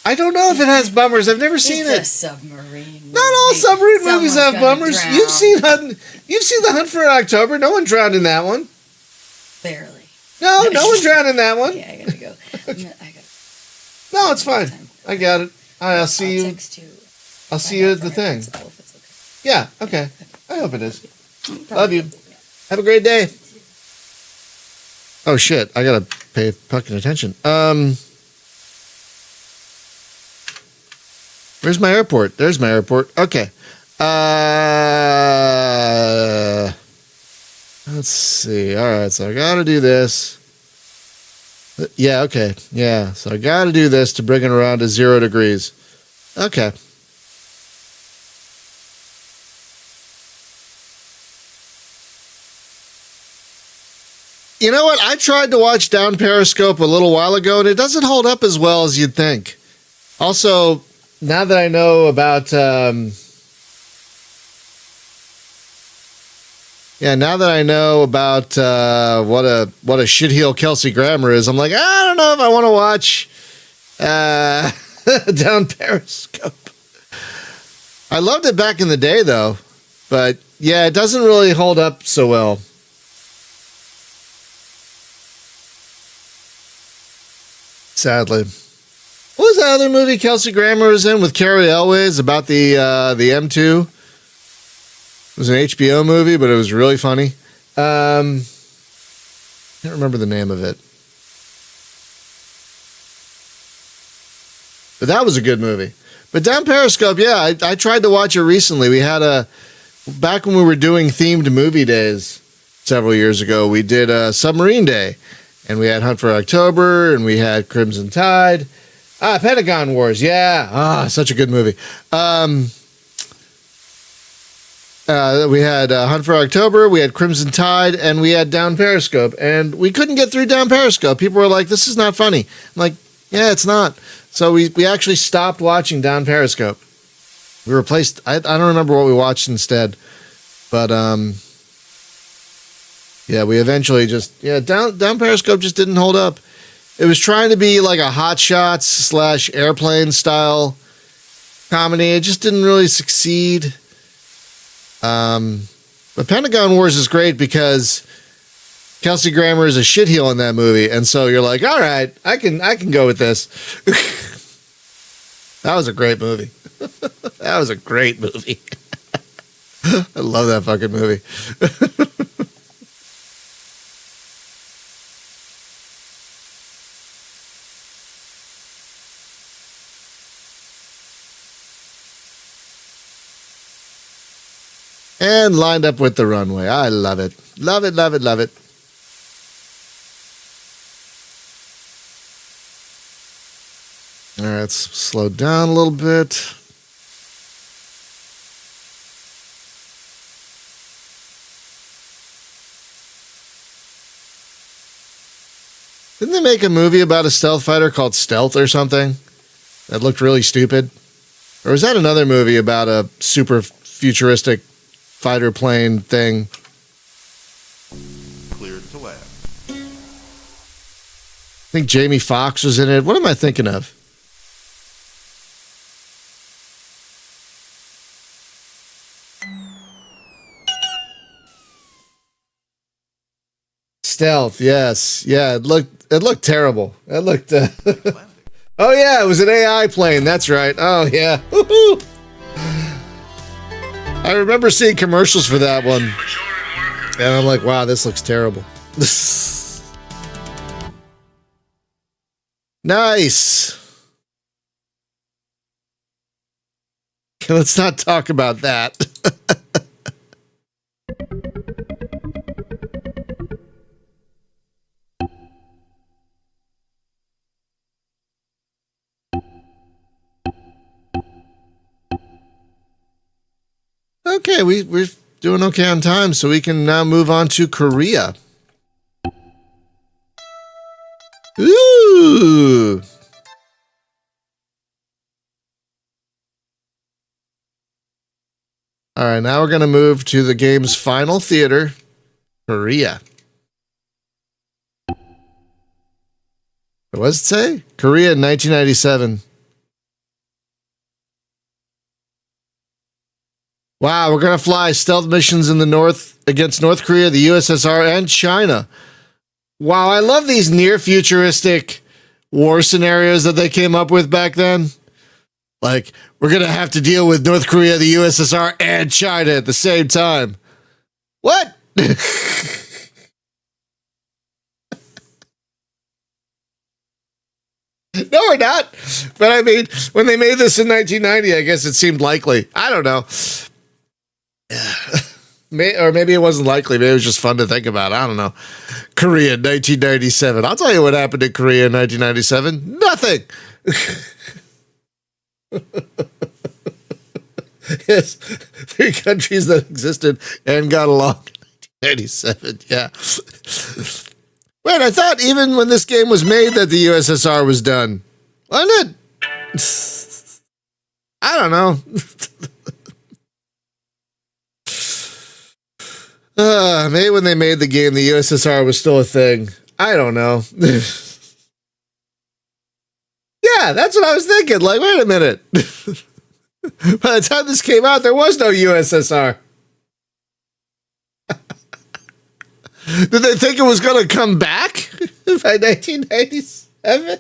I don't know if it has bummers. I've never seen it. It's a submarine movie. Not all submarine movies have bummers. Drown. You've seen The Hunt for October. No one drowned in that one. Barely. No one drowned in that one. Yeah, I gotta go. No, it's fine. I got it. I'll see you. Text you. I'll see you at the thing. If it's okay. Yeah, okay. I hope it is. Love you. Have a great day. Oh, shit. I gotta pay fucking attention. Where's my airport? There's my airport. Okay. Let's see. All right, so I gotta do this. Yeah, okay. Yeah, so I gotta do this to bring it around to 0 degrees. Okay. You know what? I tried to watch Down Periscope a little while ago, and it doesn't hold up as well as you'd think. Also, now that I know about, now that I know about what a shitheel Kelsey Grammer is, I'm like, I don't know if I want to watch Down Periscope. I loved it back in the day, though, but yeah, it doesn't really hold up so well. Sadly. What was that other movie Kelsey Grammer was in with Carrie Elways about the M2? It was an HBO movie, but it was really funny. Can't remember the name of it. But that was a good movie. But Down Periscope, yeah, I tried to watch it recently. We had back when we were doing themed movie days several years ago, we did a Submarine Day. And we had Hunt for October, and we had Crimson Tide. Pentagon Wars, yeah. Such a good movie. We had Hunt for October, we had Crimson Tide, and we had Down Periscope. And we couldn't get through Down Periscope. People were like, this is not funny. I'm like, yeah, it's not. So we actually stopped watching Down Periscope. We replaced, I don't remember what we watched instead. But, yeah, we eventually Down Periscope just didn't hold up. It was trying to be like a Hot Shots / Airplane style comedy. It just didn't really succeed. But Pentagon Wars is great because Kelsey Grammer is a shitheel in that movie, and so you're like, all right, I can go with this. That was a great movie. That was a great movie. I love that fucking movie. And lined up with the runway. I love it. Love it, love it, love it. All right, let's slow down a little bit. Didn't they make a movie about a stealth fighter called Stealth or something? That looked really stupid? Or was that another movie about a super futuristic fighter plane thing? Cleared to land. I think Jamie Foxx was in it. What am I thinking of? Stealth, yes. Yeah, it looked terrible. It looked oh yeah, it was an AI plane. That's right. Oh yeah. Woo-hoo. I remember seeing commercials for that one. And I'm like, wow, this looks terrible. Nice. Let's not talk about that. Okay, we're doing okay on time, so we can now move on to Korea. Ooh. All right, now we're going to move to the game's final theater, Korea. What does it say? Korea in 1997. Wow, we're going to fly stealth missions in the north against North Korea, the USSR, and China. Wow, I love these near-futuristic war scenarios that they came up with back then. Like, we're going to have to deal with North Korea, the USSR, and China at the same time. What? No, we're not. But I mean, when they made this in 1990, I guess it seemed likely. I don't know. Or maybe it wasn't likely. Maybe it was just fun to think about. I don't know. Korea, 1997. I'll tell you what happened in Korea in 1997. Nothing. Yes, 3 countries that existed and got along in 1997. Yeah. Wait, I thought even when this game was made that the USSR was done. Wasn't it? I don't know. Maybe when they made the game, the USSR was still a thing. I don't know. Yeah, that's what I was thinking. Like, wait a minute. By the time this came out, there was no USSR. Did they think it was going to come back by 1997?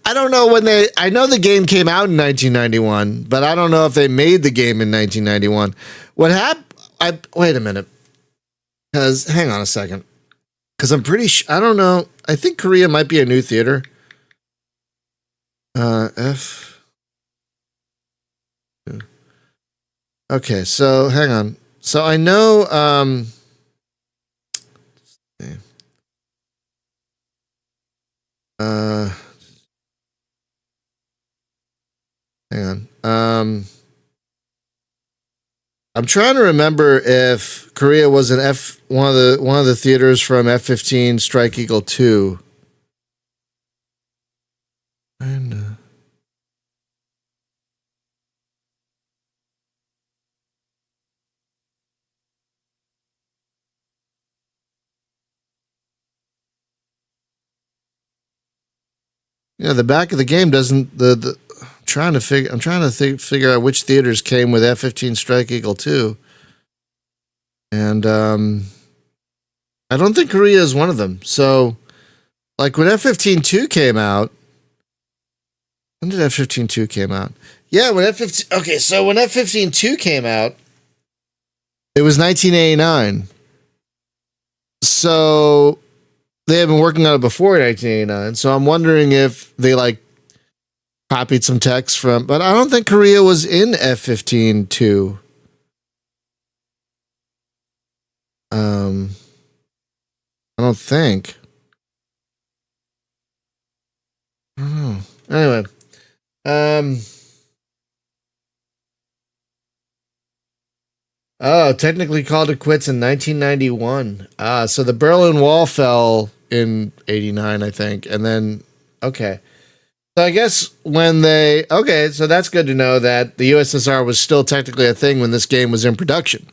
I don't know when they... I know the game came out in 1991, but I don't know if they made the game in 1991. What happened... Wait a minute. Because... Hang on a second. Because I'm pretty sure... I don't know. I think Korea might be a new theater. Okay, so hang on. So I know... hang on. I'm trying to remember if Korea was one of the theaters from F-15 Strike Eagle 2. And the back of the game doesn't I'm trying to figure out which theaters came with F-15 Strike Eagle 2. And I don't think Korea is one of them. So like when F-15-2 came out, when did F-15-2 came out? Yeah, when F-15-2 came out, it was 1989. So they had been working on it before 1989. So I'm wondering if they copied some text from, but I don't think Korea was in F-15-2. I don't think. I don't know. Anyway. Technically called it quits in 1991. So the Berlin Wall fell in 89, I think. And then, okay. So I guess so that's good to know that the USSR was still technically a thing when this game was in production.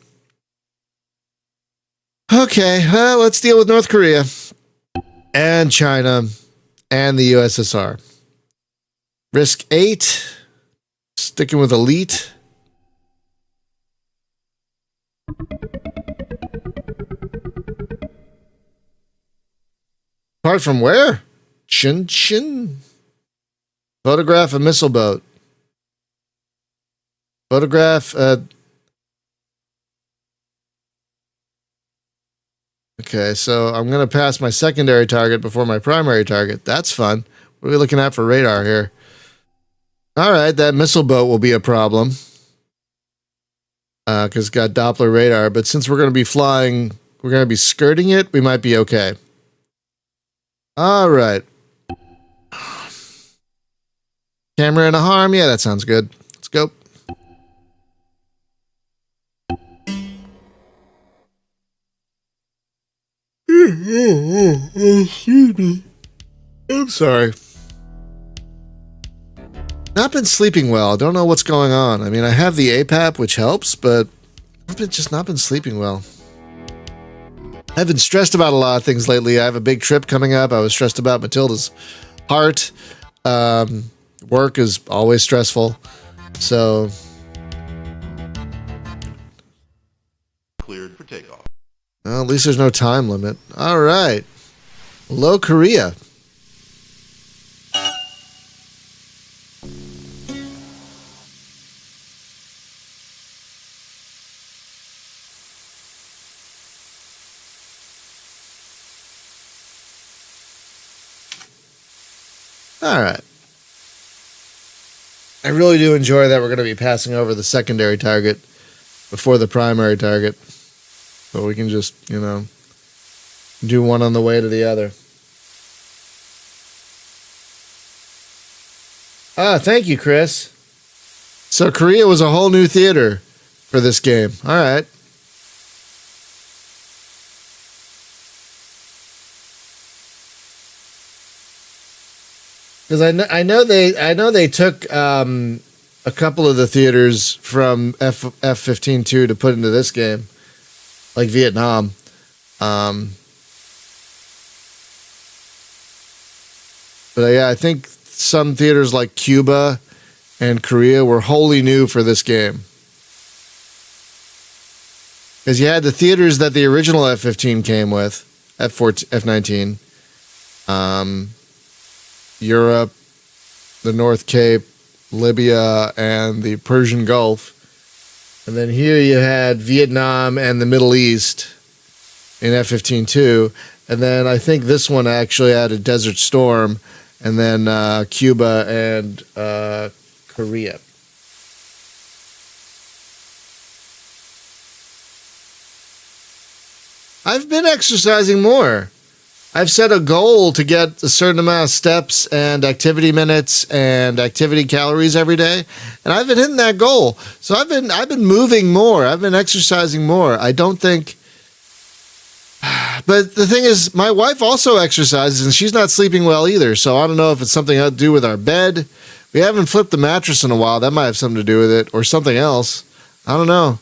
Okay, well, let's deal with North Korea and China and the USSR. Risk 8, sticking with Elite. Apart from where? Chin Chin. Photograph a missile boat. Photograph. Okay, so I'm going to pass my secondary target before my primary target. That's fun. What are we looking at for radar here? All right, that missile boat will be a problem. Because it's got Doppler radar. But since we're going to be flying, we're going to be skirting it, we might be okay. All right. Camera and a harm. Yeah, that sounds good. Let's go. Excuse me. I'm sorry. Not been sleeping well. Don't know what's going on. I mean, I have the APAP, which helps, but I've just not been sleeping well. I've been stressed about a lot of things lately. I have a big trip coming up. I was stressed about Matilda's heart. Work is always stressful. So. Cleared for takeoff. Well, at least there's no time limit. All right. Hello, Korea. All right. I really do enjoy that we're going to be passing over the secondary target before the primary target. So we can just, do one on the way to the other. Ah, thank you, Chris. So Korea was a whole new theater for this game. All right. Because I know they took a couple of the theaters from F-152 to put into this game, like Vietnam. But yeah, I think some theaters like Cuba and Korea were wholly new for this game. Because you had the theaters that the original F-15 came with, F-19. Europe, the North Cape, Libya, and the Persian Gulf. And then here you had Vietnam and the Middle East in F-15 too. And then I think this one actually had a Desert Storm, and then Cuba and Korea. I've been exercising more. I've set a goal to get a certain amount of steps and activity minutes and activity calories every day, and I've been hitting that goal. So I've been moving more. I've been exercising more. I don't think. But the thing is, my wife also exercises, and she's not sleeping well either. So I don't know if it's something to do with our bed. We haven't flipped the mattress in a while. That might have something to do with it, or something else. I don't know.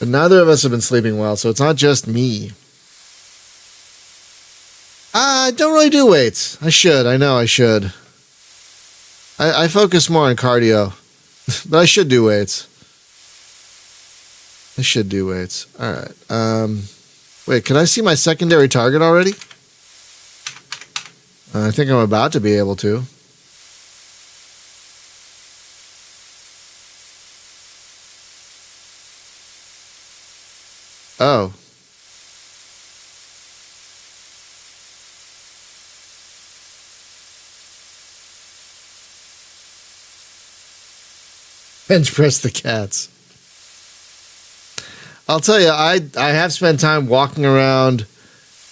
But neither of us have been sleeping well, so it's not just me. I don't really do weights. I should. I know I should. I focus more on cardio. But I should do weights. All right. Wait, can I see my secondary target already? I think I'm about to be able to. Oh. Bench press the cats. I'll tell you, I have spent time walking around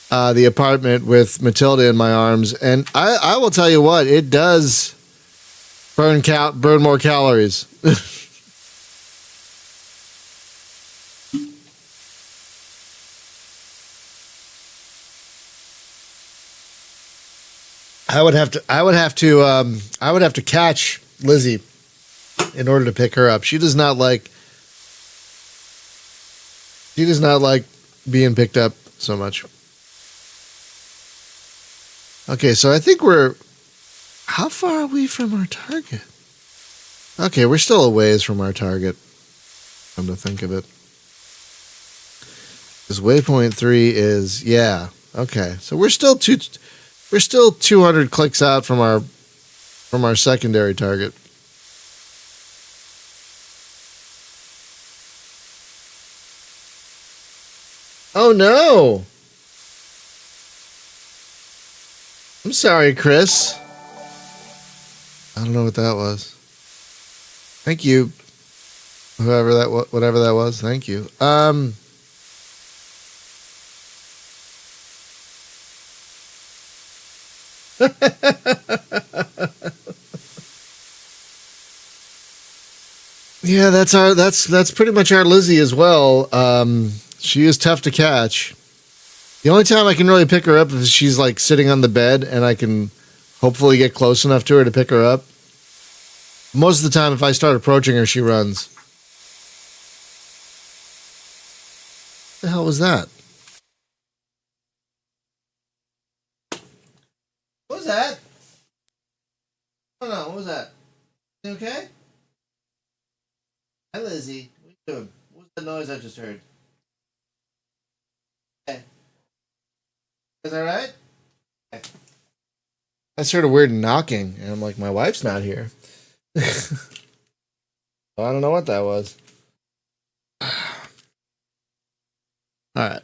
the apartment with Matilda in my arms, and I will tell you what, it does burn more calories. I would have to catch Lizzie in order to pick her up. She does not like being picked up so much. Okay, so I think how far are we from our target? Okay, we're still a ways from our target. Come to think of it. Because waypoint 3 is, yeah. Okay, so we're still We're still 200 clicks out from our secondary target. Oh no! I'm sorry, Chris. I don't know what that was. Thank you, whatever that was. Thank you. Yeah, that's pretty much our Lizzie as well. She is tough to catch. The only time I can really pick her up is she's like sitting on the bed and I can hopefully get close enough to her to pick her up. Most of the time, if I start approaching her, she runs. What the hell was that? What was that? Oh no, what was that? You okay? Hi, Lizzie. What are you doing? What was the noise I just heard? Okay. Is that right? Okay. I heard a weird knocking, and I'm like, my wife's not here. I don't know what that was. All right.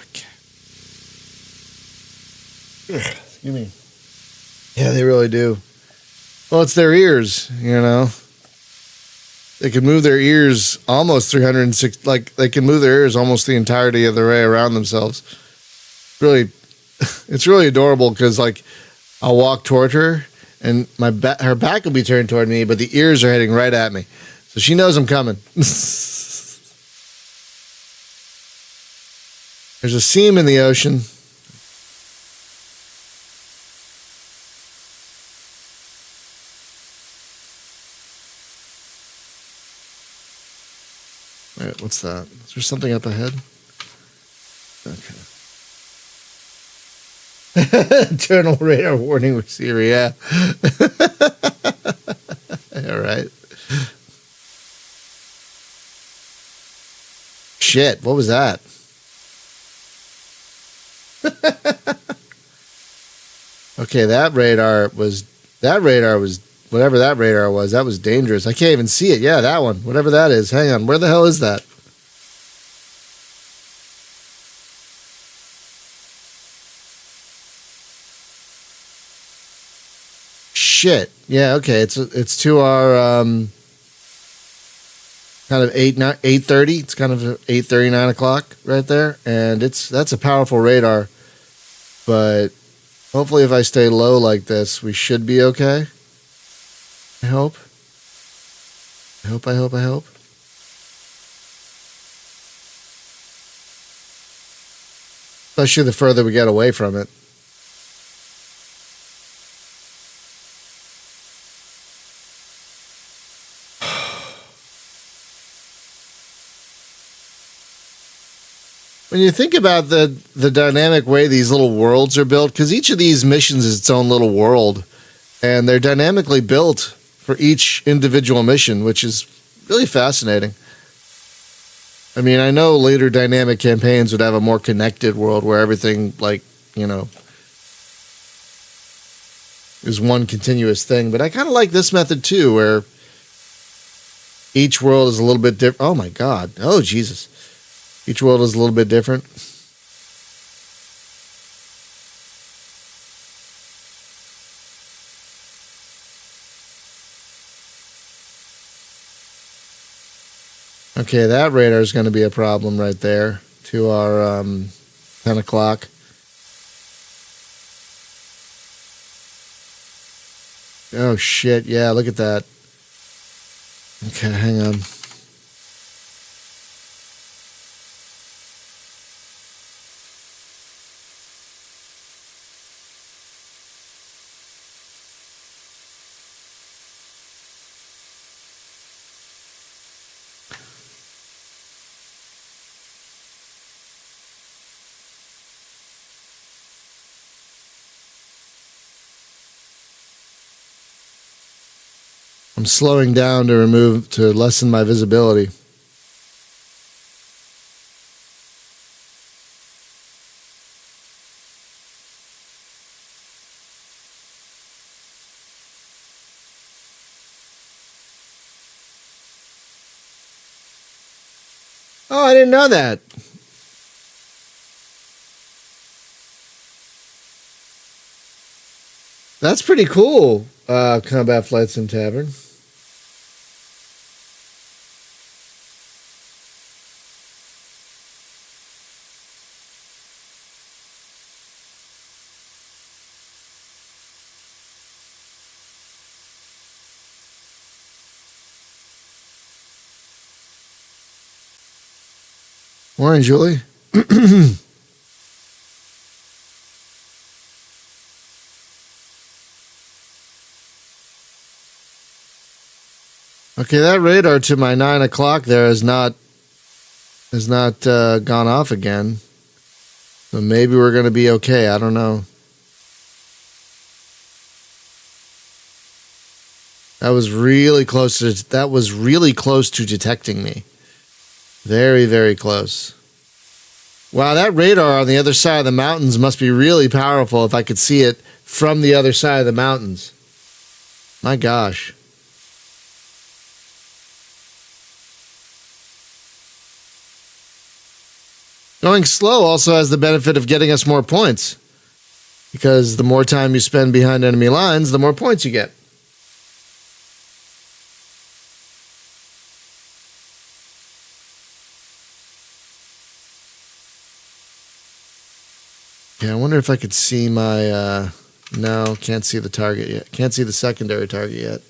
Okay. Excuse me. Yeah, they really do. Well, it's their ears, you know. They can move their ears almost 360, like they can move their ears almost the entirety of the way around themselves. Really, it's really adorable because like I'll walk toward her and her back will be turned toward me, but the ears are heading right at me. So she knows I'm coming. There's a seam in the ocean. All right, what's that? Is there something up ahead? Okay. Internal radar warning receiver, yeah. All right. Shit, what was that? Okay, that radar was whatever that radar was, that was dangerous. I can't even see it. Yeah, that one. Whatever that is. Hang on. Where the hell is that? Shit. Yeah, okay. It's to our kind of 8:30. It's kind of 8:30, 9 o'clock right there. And that's a powerful radar. But hopefully if I stay low like this, we should be okay. I hope. Especially the further we get away from it. When you think about the dynamic way these little worlds are built, because each of these missions is its own little world, and they're dynamically built for each individual mission, which is really fascinating. I mean, I know later dynamic campaigns would have a more connected world where everything, like, you know, is one continuous thing, but I kind of like this method too, where each world is a little bit different. Oh my God. Oh, Jesus. Each world is a little bit different. Okay, that radar is going to be a problem right there to our 10 o'clock. Oh, shit. Yeah, look at that. Okay, hang on. I'm slowing down to lessen my visibility. Oh, I didn't know that. That's pretty cool. Combat Flight Sim Tavern. Morning, Julie. Okay, that radar to my 9 o'clock there has not gone off again. So maybe we're going to be okay. I don't know. That was really close to detecting me. Very, very close. Wow, that radar on the other side of the mountains must be really powerful if I could see it from the other side of the mountains. My gosh. Going slow also has the benefit of getting us more points. Because the more time you spend behind enemy lines, the more points you get. Yeah, I wonder if I could see my... no, can't see the target yet. Can't see the secondary target yet.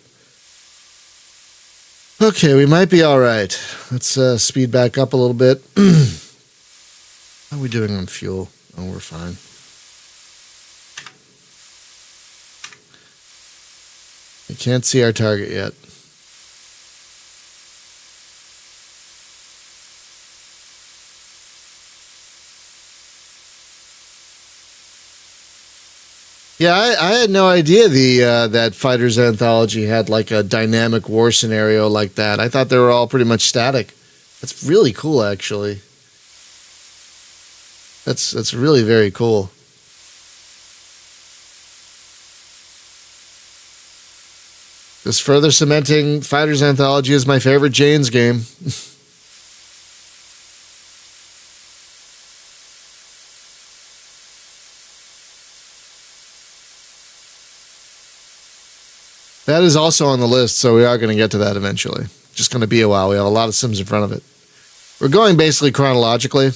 Okay, we might be all right. Let's speed back up a little bit. How are we doing on fuel? Oh, we're fine. We can't see our target yet. Yeah, I had no idea that Fighters Anthology had like a dynamic war scenario like that. I thought they were all pretty much static. That's really cool, actually. That's really very cool. Just further cementing Fighters Anthology as my favorite Jane's game. That is also on the list, so we are going to get to that eventually. Just going to be a while. We have a lot of Sims in front of it. We're going basically chronologically.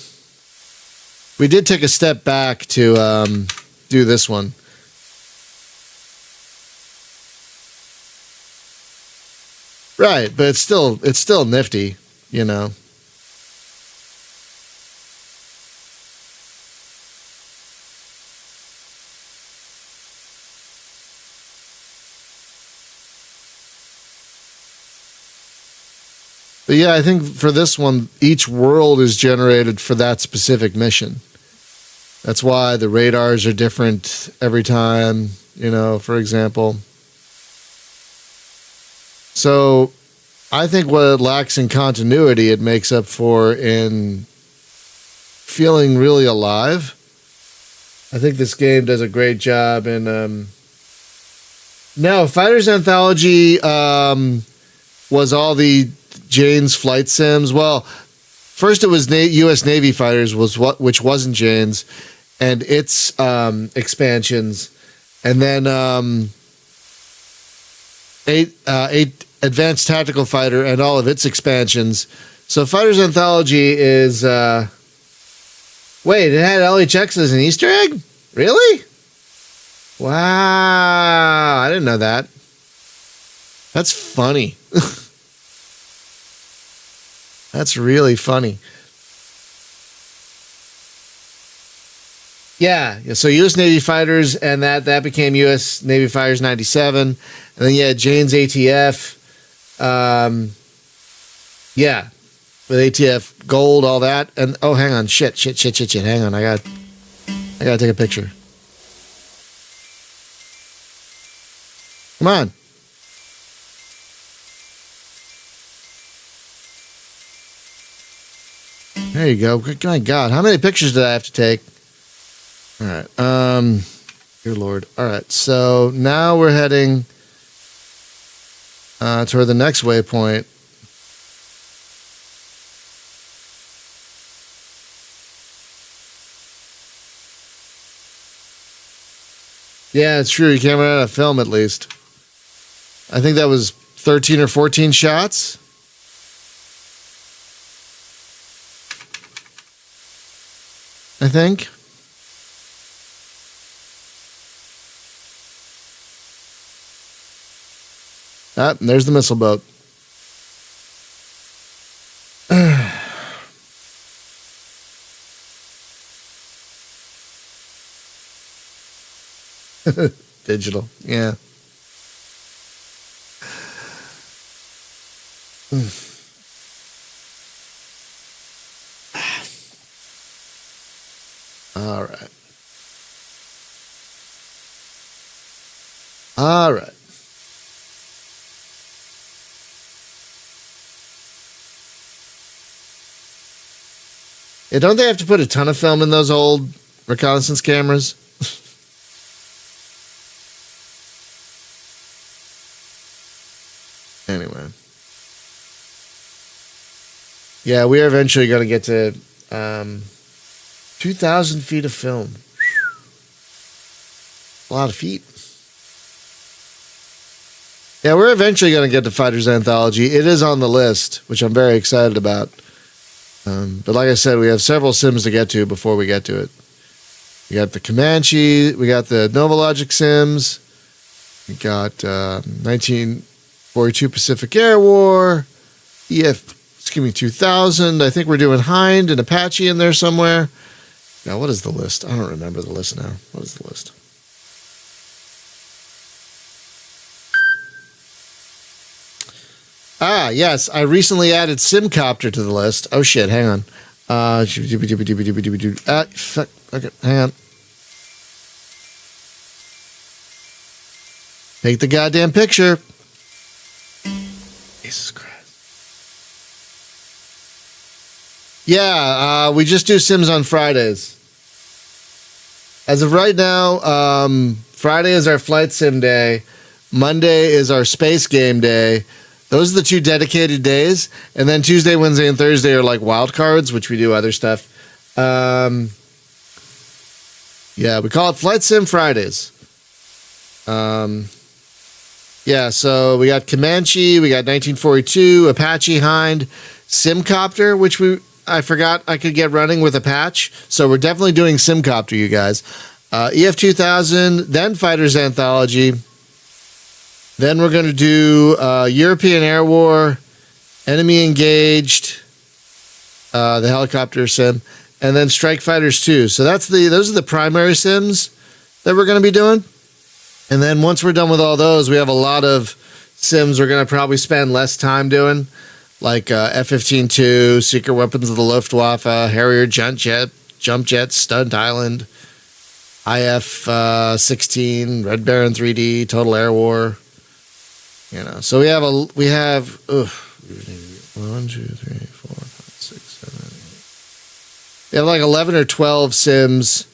We did take a step back to do this one. Right, but it's still nifty, you know. But yeah, I think for this one, each world is generated for that specific mission. That's why the radars are different every time, you know, for example. So I think what it lacks in continuity, it makes up for in feeling really alive. I think this game does a great job in... No, Fighters Anthology was all the Jane's flight sims. Well, first it was U.S. Navy Fighters, which wasn't Jane's, and its expansions, and then eight Advanced Tactical Fighter and all of its expansions. So Fighters Anthology is... Wait, it had LHX as an Easter egg? Really? Wow, I didn't know that. That's funny. That's really funny. Yeah, so U.S. Navy Fighters, and that became U.S. Navy Fighters 97. And then, yeah, Jane's ATF. Yeah, with ATF Gold, all that. And, oh, hang on. Shit. Hang on, I gotta take a picture. Come on. There you go. My God, how many pictures did I have to take? All right. Dear Lord. All right. So now we're heading toward the next waypoint. Yeah, it's true. You can't run out of film, at least. I think that was 13 or 14 shots. I think. Ah, and there's the missile boat. Digital, yeah. All right. All right. Yeah, don't they have to put a ton of film in those old reconnaissance cameras? Anyway. Yeah, we are eventually going to get to 2,000 feet of film. A lot of feet. Yeah, we're eventually going to get to Fighter's Anthology. It is on the list, which I'm very excited about. But like I said, we have several sims to get to before we get to it. We got the Comanche, we got the Nova Logic sims, we got 1942 Pacific Air War, 2000. I think we're doing Hind and Apache in there somewhere. Now, what is the list? I don't remember the list now. What is the list? Ah, yes. I recently added Simcopter to the list. Oh, shit. Hang on. Fuck. Okay, hang on. Take the goddamn picture. Jesus Christ. Yeah, we just do Sims on Fridays. As of right now, Friday is our flight sim day. Monday is our space game day. Those are the 2 dedicated days. And then Tuesday, Wednesday, and Thursday are like wild cards, which we do other stuff. Yeah, we call it Flight Sim Fridays. Yeah, so we got Comanche, we got 1942, Apache, Hind, Simcopter, which I forgot I could get running with a patch. So we're definitely doing Simcopter, you guys. EF-2000, then Fighter's Anthology. Then we're going to do European Air War, Enemy Engaged, the helicopter sim, and then Strike Fighters 2. So those are the primary sims that we're going to be doing. And then once we're done with all those, we have a lot of sims we're going to probably spend less time doing, like F-15-2, Secret Weapons of the Luftwaffe, Harrier Jump Jet, Stunt Island, IF-16, Red Baron 3D, Total Air War. You know, so we have 1, 2, 3, 4, 5, 6, 7, 8. We have like 11 or 12 sims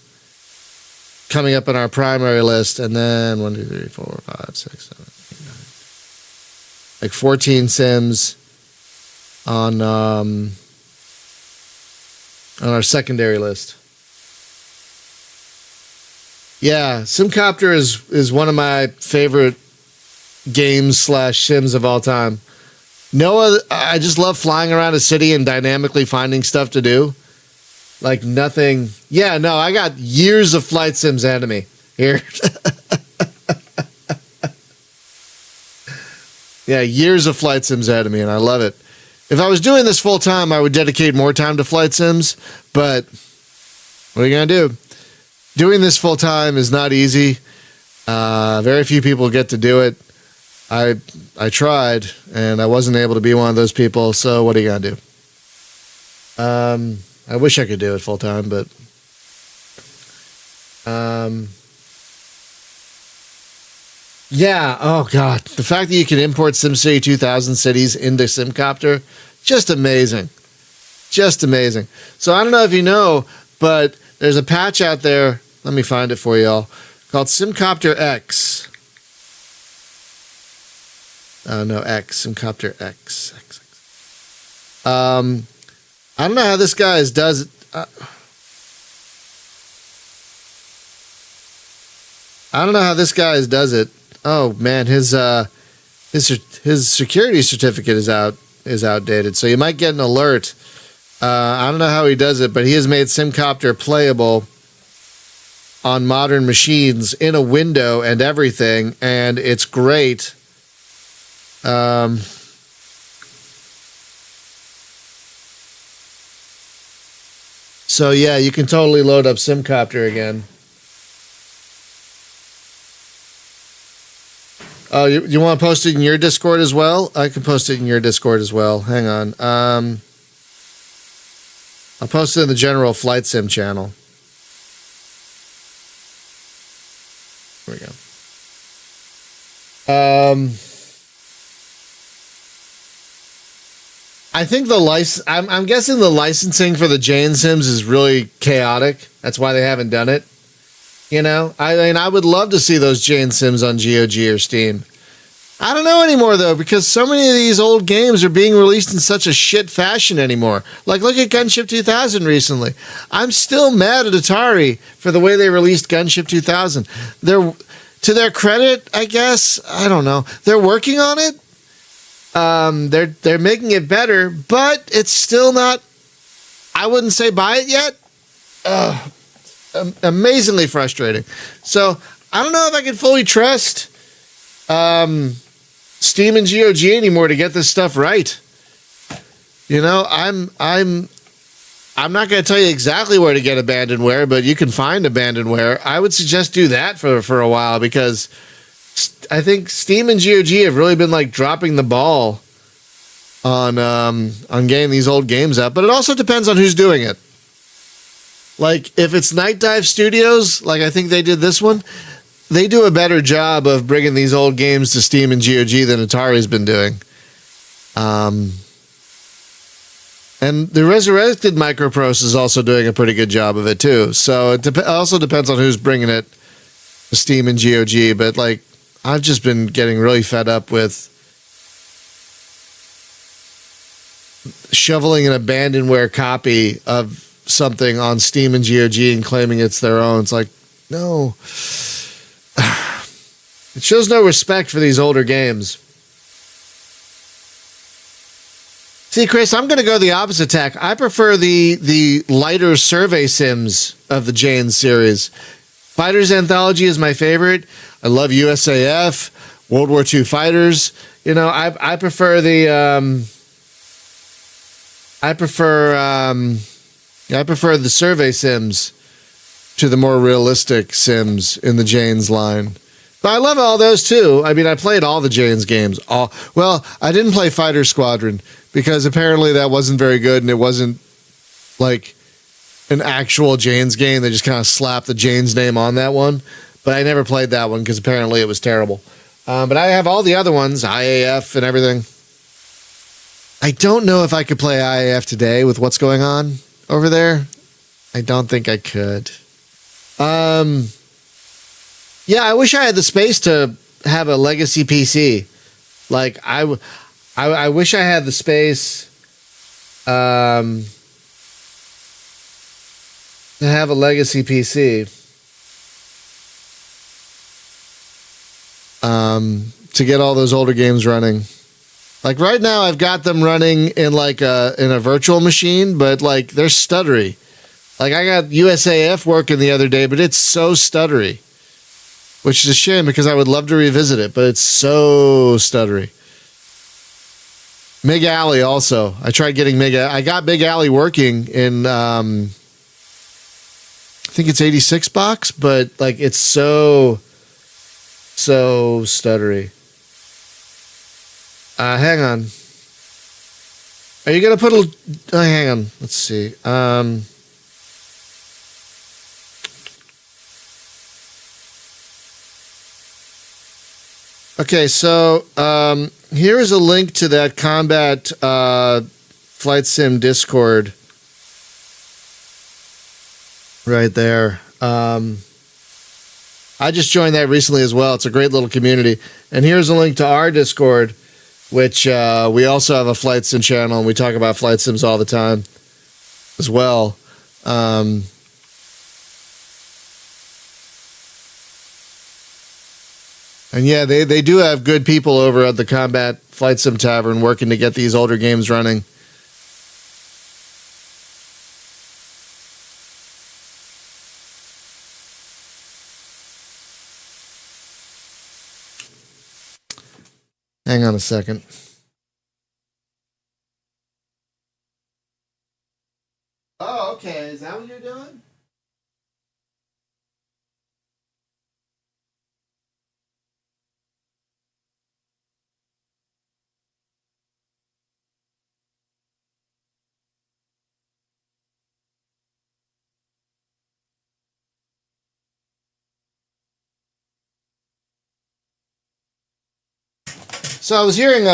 coming up on our primary list, and then 1, 2, 3, 4, 5, 6, 7, 8, 9. Like 14 sims on our secondary list. Yeah, Simcopter is one of my favorite games / sims of all time. I just love flying around a city and dynamically finding stuff to do. Like nothing. Yeah, no, I got years of flight sims ahead of me here. Yeah, years of flight sims ahead of me, and I love it. If I was doing this full time, I would dedicate more time to flight sims, but what are you going to do? Doing this full time is not easy. Very few people get to do it. I tried, and I wasn't able to be one of those people, so what are you going to do? I wish I could do it full time, but yeah, oh god, the fact that you can import SimCity 2000 cities into Simcopter, just amazing. Just amazing. So I don't know if you know, but there's a patch out there, let me find it for y'all, called Simcopter X. No, X, Simcopter X. I don't know how this guy does it. I don't know how this guy does it. Oh man, his security certificate is outdated, so you might get an alert. I don't know how he does it, but he has made Simcopter playable on modern machines in a window and everything, and it's great. So yeah, you can totally load up Simcopter again. Oh, you want to post it in your Discord as well? I can post it in your Discord as well. Hang on. I'll post it in the general Flight Sim channel. Here we go. I think I'm guessing the licensing for the Jane Sims is really chaotic. That's why they haven't done it. You know, I mean, I would love to see those Jane Sims on GOG or Steam. I don't know anymore, though, because so many of these old games are being released in such a shit fashion anymore. Like, look at Gunship 2000 recently. I'm still mad at Atari for the way they released Gunship 2000. To their credit, I guess, I don't know. They're working on it. They're making it better, but it's still not. I wouldn't say buy it yet. Amazingly frustrating. So I don't know if I can fully trust Steam and GOG anymore to get this stuff right. You know, I'm not going to tell you exactly where to get abandonware, but you can find abandonware. I would suggest do that for a while, because I think Steam and GOG have really been like dropping the ball on getting these old games out. But it also depends on who's doing it. Like, if it's Night Dive Studios, like I think they did this one, they do a better job of bringing these old games to Steam and GOG than Atari's been doing. And the Resurrected Microprose is also doing a pretty good job of it too. So it also depends on who's bringing it to Steam and GOG. But like, I've just been getting really fed up with shoveling an abandonware copy of something on Steam and GOG and claiming it's their own. It's like, no. It shows no respect for these older games. See, Chris, I'm going to go the opposite tack. I prefer the lighter survey sims of the Jane series. Fighters Anthology is my favorite. I love USAF, World War II Fighters. You know, I prefer the survey sims to the more realistic sims in the Jane's line. But I love all those too. I mean, I played all the Jane's games. Well, I didn't play Fighter Squadron because apparently that wasn't very good, and it wasn't like an actual Jane's game. They just kind of slapped the Jane's name on that one. But I never played that one because apparently it was terrible. But I have all the other ones, IAF and everything. I don't know if I could play IAF today with what's going on over there. I don't think I could. Yeah, I wish I had the space to have a legacy PC. Like, I wish I had the space to have a legacy PC. To get all those older games running. Like right now, I've got them running in like in a virtual machine, but like they're stuttery. Like I got USAF working the other day, but it's so stuttery, which is a shame because I would love to revisit it, but it's so stuttery. Mig Alley also. I tried getting I got Big Alley working in I think it's 86 box, but like it's so stuttery. Hang on. Are you gonna put a? Hang on. Let's see. Okay, so here is a link to that Combat Flight Sim Discord. Right there. I just joined that recently as well. It's a great little community. And here's a link to our Discord, which we also have a Flight Sim channel, and we talk about Flight Sims all the time as well. And yeah, they do have good people over at the Combat Flight Sim Tavern working to get these older games running. Hang on a second. Oh, okay. Is that what you're doing? So I was hearing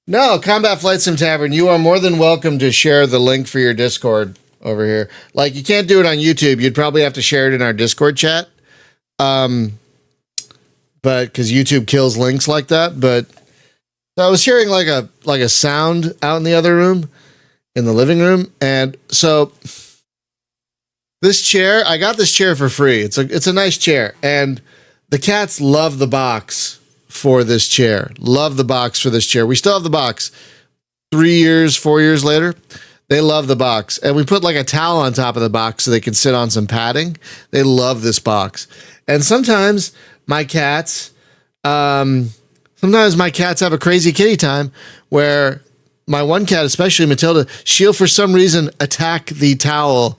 no, Combat Flight Sim Tavern, you are more than welcome to share the link for your Discord over here. Like, you can't do it on YouTube. You'd probably have to share it in our Discord chat. But because YouTube kills links like that. But so I was hearing like a sound out in the other room, in the living room. And so this chair, I got this chair for free. It's a nice chair. And the cats love the box for this chair. Love the box for this chair. We still have the box 4 years later. They love the box. And we put like a towel on top of the box so they can sit on some padding. They love this box. And sometimes my cats have a crazy kitty time where my one cat, especially Matilda, she'll for some reason attack the towel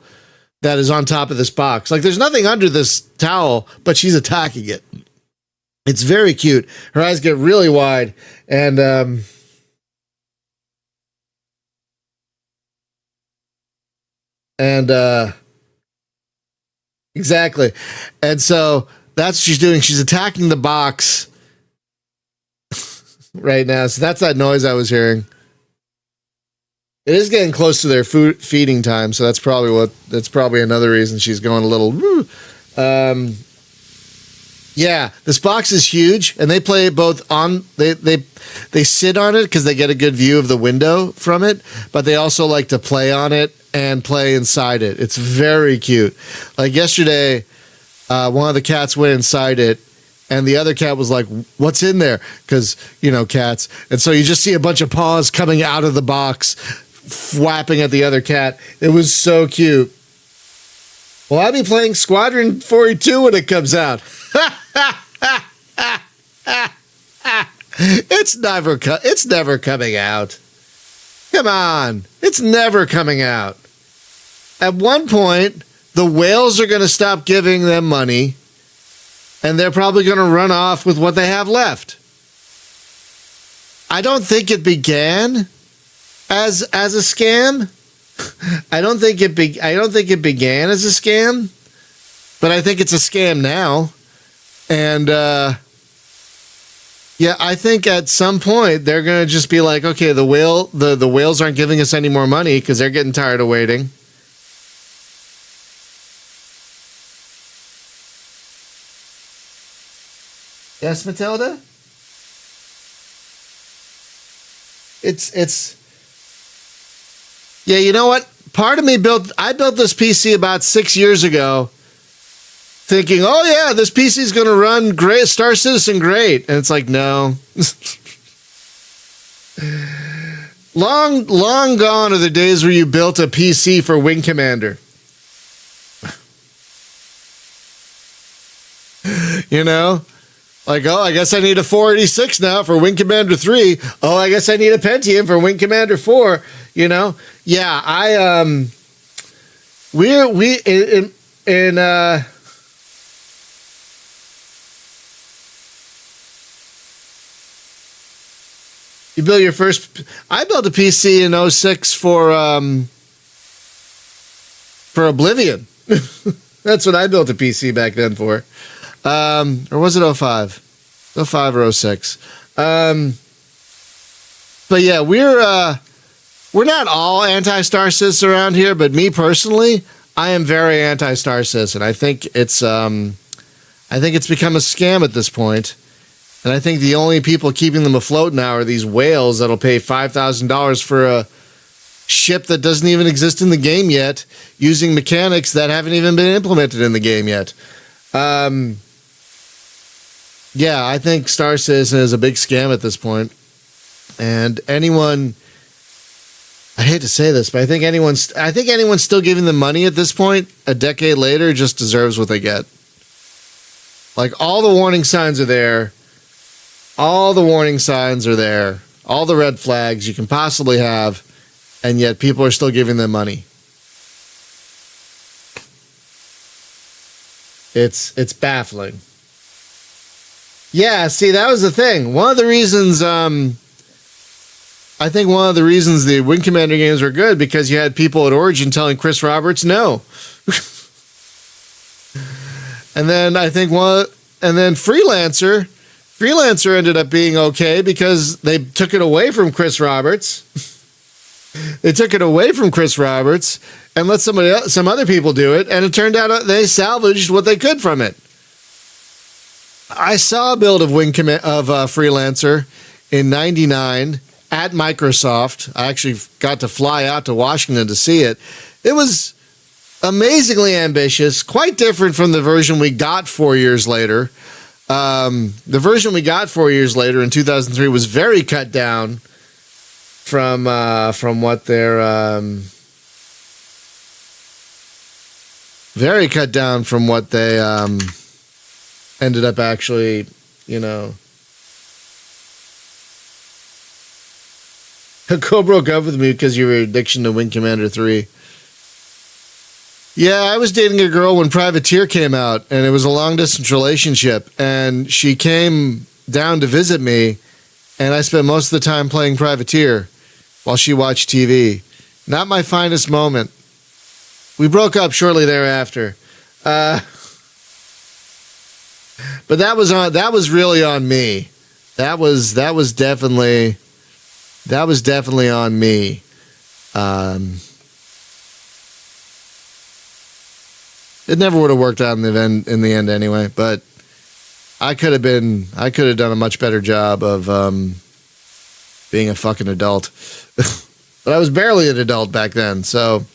that is on top of this box. Like, there's nothing under this towel, but she's attacking it. It's very cute. Her eyes get really wide, and exactly. And so that's what she's doing. She's attacking the box right now. So that's that noise I was hearing. It is getting close to their feeding time, so that's probably another reason she's going a little. Yeah, this box is huge, and they play it both on. They sit on it because they get a good view of the window from it, but they also like to play on it and play inside it. It's very cute. Like yesterday, one of the cats went inside it, and the other cat was like, "What's in there?" Because cats, and so you just see a bunch of paws coming out of the box, flapping at the other cat. It was so cute. Well, I'll be playing Squadron 42 when it comes out. It's never coming out. Come on. It's never coming out. At one point, the whales are going to stop giving them money, and they're probably going to run off with what they have left. I don't think it began as a scam. I don't think it began as a scam, but I think it's a scam now. And yeah, I think at some point they're gonna just be like, okay, the whales aren't giving us any more money because they're getting tired of waiting. Yes, Matilda? It's yeah, you know what? Part of me I built this PC about 6 years ago thinking, oh yeah, this PC is going to run great, Star Citizen great. And it's like, no. Long gone are the days where you built a PC for Wing Commander. Like, oh, I guess I need a 486 now for Wing Commander 3. Oh, I guess I need a Pentium for Wing Commander 4. Yeah, you built your first. I built a PC in 06 for Oblivion. That's what I built a PC back then for. Or was it 05? 05 or 06. But yeah, we're not all anti-Star Citizen around here, but me personally, I am very anti-Star Citizen. I think it's become a scam at this point. And I think the only people keeping them afloat now are these whales that'll pay $5,000 ship that doesn't even exist in the game yet, using mechanics that haven't even been implemented in the game yet. Yeah, I think Star Citizen is a big scam at this point. And anyone, I hate to say this, but I think anyone still giving them money at this point, a decade later, just deserves what they get. Like, all the warning signs are there. All the warning signs are there. All the red flags you can possibly have, and yet people are still giving them money. It's baffling. Yeah, see, that was the thing. One of the reasons, I think one of the reasons the Wing Commander games were good, because you had people at Origin telling Chris Roberts no. And then I think Freelancer ended up being okay because they took it away from Chris Roberts. They took it away from Chris Roberts and let some other people do it, and it turned out they salvaged what they could from it. I saw a build of Freelancer in '99 at Microsoft. I actually got to fly out to Washington to see it. It was amazingly ambitious, quite different from the version we got 4 years later. The version we got 4 years later in 2003 was very cut down from what their very cut down from what they ended up actually, Co broke up with me because you were addiction to Wing Commander 3. Yeah, I was dating a girl when Privateer came out, and it was a long-distance relationship, and she came down to visit me, and I spent most of the time playing Privateer while she watched TV. Not my finest moment. We broke up shortly thereafter. But that was really on me. That was definitely on me. It never would have worked out in the end anyway, but I could have done a much better job of being a fucking adult. But I was barely an adult back then, so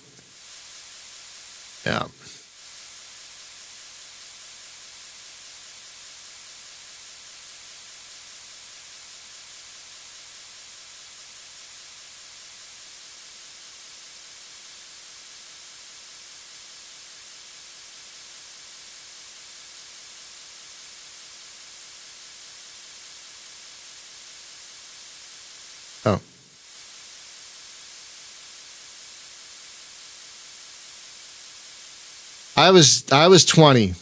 yeah. Oh. I was 20.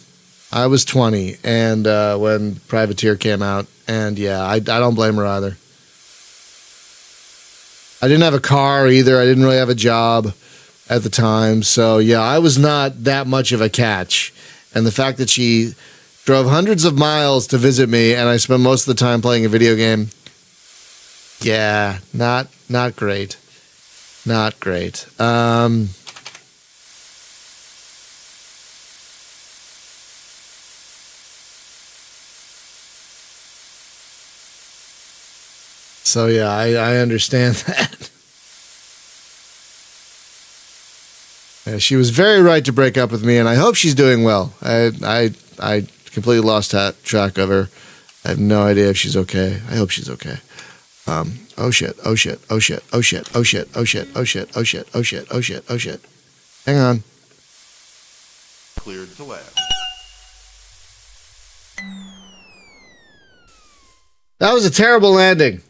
I was 20 and when Privateer came out, and yeah, I don't blame her either. I didn't have a car either. I didn't really have a job at the time, so yeah, I was not that much of a catch. And the fact that she drove hundreds of miles to visit me and I spent most of the time playing a video game, yeah, not great. Not great. So yeah, I understand that. Yeah, she was very right to break up with me, and I hope she's doing well. I completely lost track of her. I have no idea if she's okay. I hope she's okay. Oh shit, oh shit, oh shit, oh shit, oh shit, oh shit, oh shit, oh shit, oh shit, oh shit, oh shit. Hang on. Cleared to land. That was a terrible landing.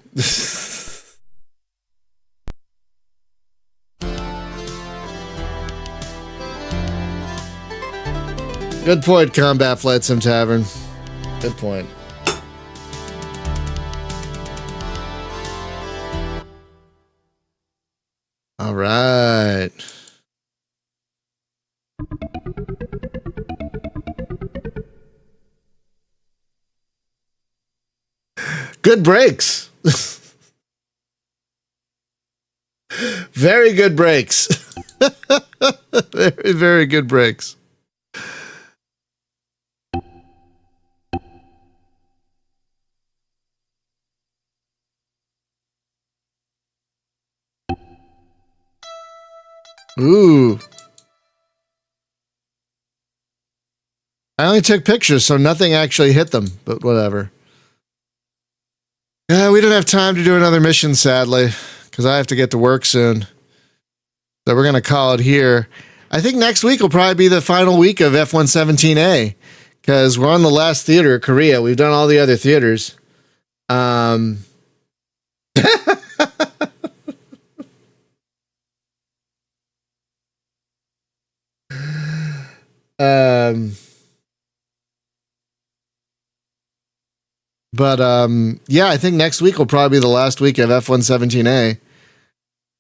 Good point, Combat Flight Sim Tavern. Good point. All right. Good breaks. Very good breaks. Very, very good breaks. Ooh. I only took pictures, so nothing actually hit them, but whatever. Yeah, we don't have time to do another mission, sadly, because I have to get to work soon. So we're going to call it here. I think next week will probably be the final week of F-117A, because we're on the last theater, Korea. We've done all the other theaters. Yeah, I think next week will probably be the last week of F-117A.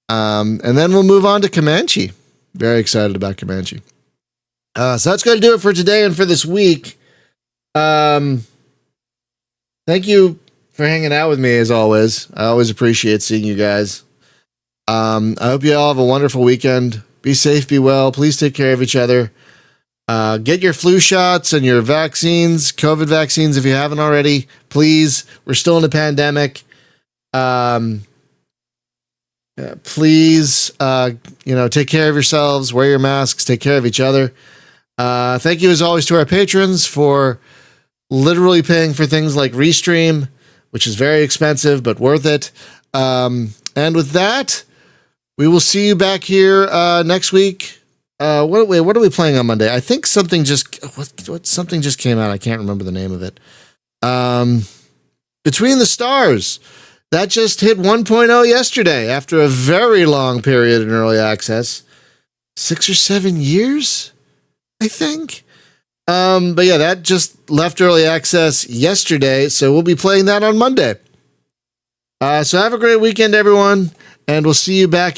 And then we'll move on to Comanche. Very excited about Comanche. So that's going to do it for today and for this week. Thank you for hanging out with me as always. I always appreciate seeing you guys. I hope you all have a wonderful weekend. Be safe, be well. Please take care of each other. Get your flu shots and your vaccines, COVID vaccines, if you haven't already. Please, we're still in a pandemic. Please, take care of yourselves. Wear your masks. Take care of each other. Thank you, as always, to our patrons for literally paying for things like Restream, which is very expensive but worth it. And with that, we will see you back here next week. What are we playing on Monday? I think something just something just came out. I can't remember the name of it. Between the Stars. That just hit 1.0 yesterday after a very long period in early access. 6 or 7 years, I think. But yeah, that just left early access yesterday, so we'll be playing that on Monday. So have a great weekend, everyone, and we'll see you back